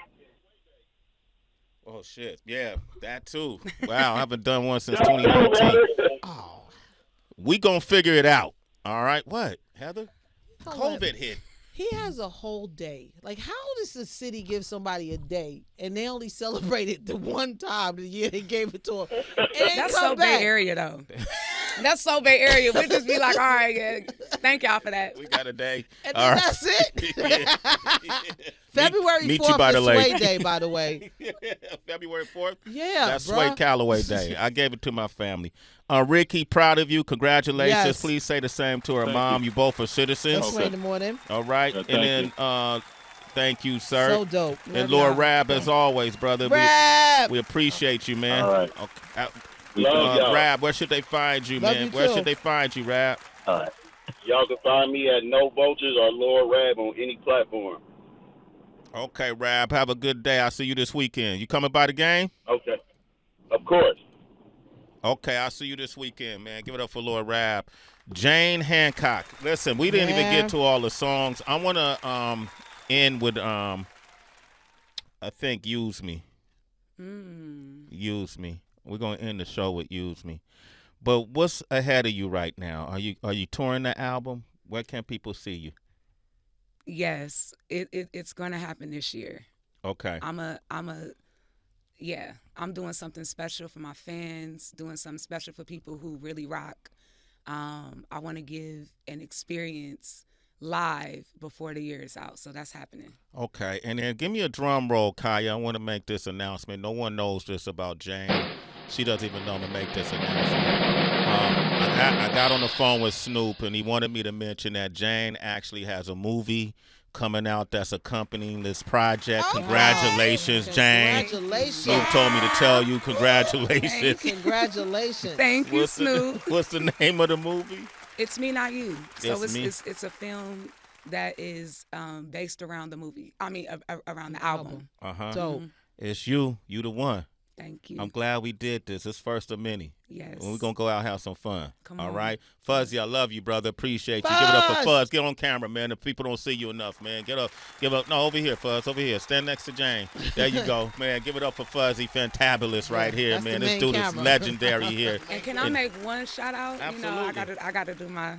[SPEAKER 1] Oh shit, yeah, that too. Wow, I haven't done one since 2019.
[SPEAKER 2] Oh,
[SPEAKER 1] We gonna figure it out. All right, what, Heather? COVID hit.
[SPEAKER 2] he has a whole day. Like, how does the city give somebody a day and they only celebrate it the one time the year they gave it to him?
[SPEAKER 4] That's so Bay Area though. That's so Bay Area. We'll just be like, all right, yeah, thank y'all for that.
[SPEAKER 1] We got a day.
[SPEAKER 2] And
[SPEAKER 1] All
[SPEAKER 2] then
[SPEAKER 1] right.
[SPEAKER 2] that's it.
[SPEAKER 1] Yeah.
[SPEAKER 2] February
[SPEAKER 1] Meet you
[SPEAKER 2] 4th
[SPEAKER 1] by the
[SPEAKER 2] is
[SPEAKER 1] lake.
[SPEAKER 2] Sway Day, by the way.
[SPEAKER 1] February 4th?
[SPEAKER 2] Yeah,
[SPEAKER 1] That's
[SPEAKER 2] bruh.
[SPEAKER 1] Sway Calloway Day. I gave it to my family. Ricky, proud of you. Congratulations.
[SPEAKER 2] Yes.
[SPEAKER 1] Please say the same to her
[SPEAKER 6] Thank
[SPEAKER 1] mom. You both are
[SPEAKER 2] That's
[SPEAKER 1] citizens.
[SPEAKER 2] Sway in the morning.
[SPEAKER 1] All right.
[SPEAKER 6] Yeah,
[SPEAKER 1] And
[SPEAKER 6] thank
[SPEAKER 1] then thank you, sir.
[SPEAKER 2] So dope.
[SPEAKER 1] And LurRav, as always, brother.
[SPEAKER 2] Rab!
[SPEAKER 1] We appreciate you, man.
[SPEAKER 6] All right.
[SPEAKER 1] Okay.
[SPEAKER 5] Love y'all.
[SPEAKER 1] Rab, where should they find you,
[SPEAKER 2] Love
[SPEAKER 1] man?
[SPEAKER 2] you
[SPEAKER 1] Where
[SPEAKER 2] too.
[SPEAKER 1] should they find you, Rab?
[SPEAKER 6] All right.
[SPEAKER 5] Y'all can find me at No Vultures or LurRav on any platform.
[SPEAKER 1] Okay, Rab. Have a good day. I'll see you this weekend. You coming by the game?
[SPEAKER 5] Okay. Of course.
[SPEAKER 1] Okay, I'll see you this weekend, man. Give it up for LurRav. Jane Handcock. Listen, we didn't even get to all the songs. I want to end with, I think, Use Me. Use Me. We're going to end the show with Use Me. But what's ahead of you right now? Are you touring the album? Where can people see you?
[SPEAKER 4] Yes, it's gonna happen this year.
[SPEAKER 1] Okay.
[SPEAKER 4] I'm doing something special for my fans, doing something special for people who really rock. I want to give an experience live before the year is out, so that's happening.
[SPEAKER 1] Okay, and then give me a drum roll, Kaya. I want to make this announcement. No one knows this about Jane. She doesn't even know to make this announcement. I got on the phone with Snoop, and he wanted me to mention that Jane actually has a movie coming out that's accompanying this project.
[SPEAKER 2] Oh,
[SPEAKER 1] Congratulations, Jane.
[SPEAKER 2] Congratulations.
[SPEAKER 1] Snoop told me to tell you congratulations.
[SPEAKER 2] Congratulations.
[SPEAKER 4] Thank you, Snoop.
[SPEAKER 1] What's the name of the movie?
[SPEAKER 4] It's Me, Not You. So
[SPEAKER 1] It's Me.
[SPEAKER 4] it's a film that is based around the movie. I mean, around the album.
[SPEAKER 1] Uh-huh.
[SPEAKER 2] Dope.
[SPEAKER 1] It's you. You the one.
[SPEAKER 4] Thank you.
[SPEAKER 1] I'm glad we did this. It's first of many.
[SPEAKER 4] Yes.
[SPEAKER 1] We're going to go out and have some fun.
[SPEAKER 4] Come
[SPEAKER 1] All
[SPEAKER 4] on.
[SPEAKER 1] right? Fuzzy, I love you, brother. Appreciate you. Give it up for Fuzz. Get on camera, man. If people don't see you enough, man. Get up. Give up. No, over here, Fuzz. Over here. Stand next to Jane. There you go, man. Give it up for Fuzzy. Fantabulous right here,
[SPEAKER 2] that's
[SPEAKER 1] man.
[SPEAKER 2] the
[SPEAKER 1] This
[SPEAKER 2] main
[SPEAKER 1] dude is
[SPEAKER 2] camera.
[SPEAKER 1] legendary here.
[SPEAKER 4] And can I make one shout out?
[SPEAKER 1] Absolutely.
[SPEAKER 4] You know, I got to do my.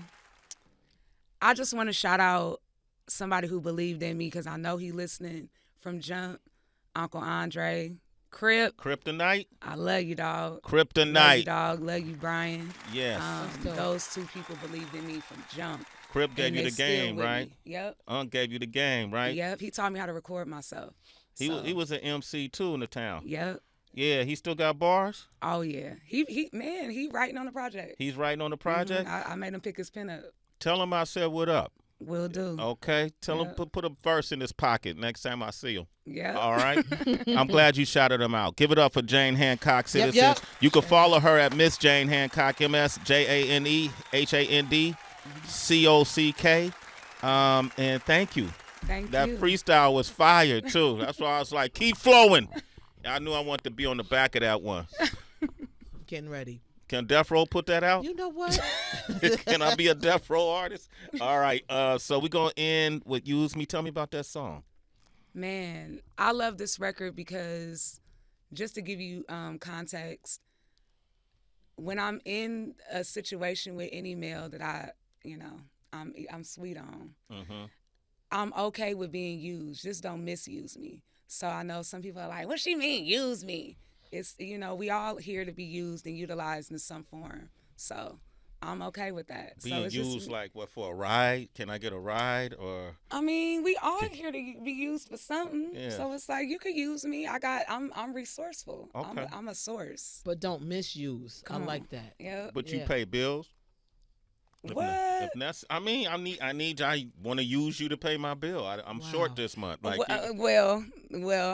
[SPEAKER 4] I just want to shout out somebody who believed in me because I know he listening from Jump, Uncle Andre, Crip.
[SPEAKER 1] Kryptonite?
[SPEAKER 4] I love you, dog. Love you,
[SPEAKER 1] Kryptonite.
[SPEAKER 4] dog. Love you, Brian.
[SPEAKER 1] Yes.
[SPEAKER 2] dope.
[SPEAKER 4] Those two people believed in me from Jump.
[SPEAKER 1] Crip gave
[SPEAKER 4] and
[SPEAKER 1] you
[SPEAKER 4] they
[SPEAKER 1] the
[SPEAKER 4] still
[SPEAKER 1] game,
[SPEAKER 4] with
[SPEAKER 1] right?
[SPEAKER 4] me. Yep.
[SPEAKER 1] Gave you the game, right?
[SPEAKER 4] Yep. He taught me how to record myself.
[SPEAKER 1] He was an MC too in the town.
[SPEAKER 4] Yep.
[SPEAKER 1] Yeah, he still got bars?
[SPEAKER 4] Oh yeah. He writing on the project.
[SPEAKER 1] He's writing on the project?
[SPEAKER 4] I made him pick his pen up.
[SPEAKER 1] Tell him I said what up.
[SPEAKER 4] Will do.
[SPEAKER 1] Okay? Tell him
[SPEAKER 4] Yeah.
[SPEAKER 1] put a verse in his pocket next time I see him.
[SPEAKER 4] Yeah.
[SPEAKER 1] All right? I'm glad you shouted him out. Give it up for Jane Handcock, citizens.
[SPEAKER 2] yep.
[SPEAKER 1] You can follow her at Miss Jane Handcock, MSJaneHandcock. And thank you.
[SPEAKER 4] Thank
[SPEAKER 1] That
[SPEAKER 4] you.
[SPEAKER 1] freestyle was fire, too. That's why I was like, keep flowing. I knew I wanted to be on the back of that one.
[SPEAKER 2] Getting ready.
[SPEAKER 1] Can Death Row put that out?
[SPEAKER 2] You know what?
[SPEAKER 1] Can I be a Death Row artist? All right. So we're going to end with Use Me. Tell me about that song.
[SPEAKER 4] Man, I love this record because, just to give you context, when I'm in a situation with any male that I'm sweet on, I'm okay with being used. Just don't misuse me. So I know some people are like, what she mean, use me? It's, we all here to be used and utilized in some form. So I'm okay with that.
[SPEAKER 1] Being
[SPEAKER 4] so it's
[SPEAKER 1] used
[SPEAKER 4] just,
[SPEAKER 1] like what, for a ride? Can I get a ride or?
[SPEAKER 4] I mean, we all here to be used for something.
[SPEAKER 1] Yeah.
[SPEAKER 4] So it's like you could use me. I'm resourceful.
[SPEAKER 1] Okay.
[SPEAKER 4] I'm a source.
[SPEAKER 2] But don't misuse.
[SPEAKER 4] Come
[SPEAKER 2] I like
[SPEAKER 4] on.
[SPEAKER 2] that.
[SPEAKER 4] Yeah.
[SPEAKER 1] But you
[SPEAKER 2] Yeah.
[SPEAKER 1] pay bills.
[SPEAKER 4] What?
[SPEAKER 1] I want to use you to pay my bill. I'm
[SPEAKER 2] Wow.
[SPEAKER 1] short this month. Like,
[SPEAKER 4] Well,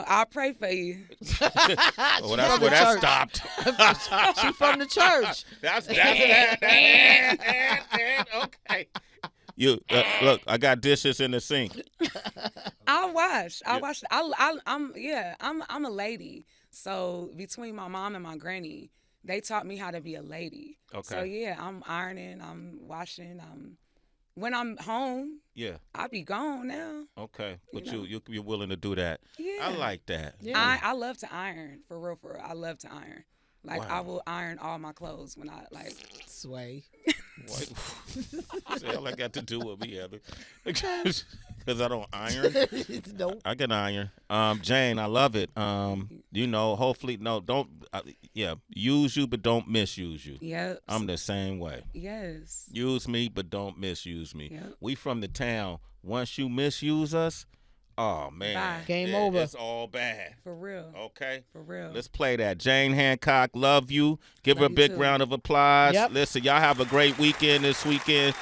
[SPEAKER 4] I'll pray for you.
[SPEAKER 1] well, that's where that stopped.
[SPEAKER 2] She from the church.
[SPEAKER 1] That's okay. You look. I got dishes in the sink.
[SPEAKER 4] I'll wash. I'm a lady. So between my mom and my granny, they taught me how to be a lady.
[SPEAKER 1] Okay.
[SPEAKER 4] So yeah, I'm ironing, I'm washing, when I'm home,
[SPEAKER 1] Yeah.
[SPEAKER 4] I be gone now.
[SPEAKER 1] Okay. But
[SPEAKER 4] You know.
[SPEAKER 1] you're willing to do that.
[SPEAKER 4] Yeah.
[SPEAKER 1] I like that.
[SPEAKER 2] Yeah.
[SPEAKER 4] I love to iron, for real. I love to iron. Like
[SPEAKER 1] Wow.
[SPEAKER 4] I will iron all my clothes when I like.
[SPEAKER 2] Sway.
[SPEAKER 1] What the hell I got to do with me, Heather? Because I don't iron.
[SPEAKER 2] Nope.
[SPEAKER 1] I can iron. Jane, I love it. Hopefully, don't. Use you, but don't misuse you.
[SPEAKER 4] Yep.
[SPEAKER 1] I'm the same way.
[SPEAKER 4] Yes.
[SPEAKER 1] Use me, but don't misuse me.
[SPEAKER 4] Yep.
[SPEAKER 1] We from the town. Once you misuse us, oh man,
[SPEAKER 4] Bye.
[SPEAKER 2] Game over.
[SPEAKER 1] It's all bad.
[SPEAKER 4] For real.
[SPEAKER 1] Okay.
[SPEAKER 4] For real.
[SPEAKER 1] Let's play that. Jane Handcock, love you. Give her a
[SPEAKER 4] Love you
[SPEAKER 1] big
[SPEAKER 4] too.
[SPEAKER 1] round of applause.
[SPEAKER 2] Yep.
[SPEAKER 1] Listen, y'all have a great weekend this weekend.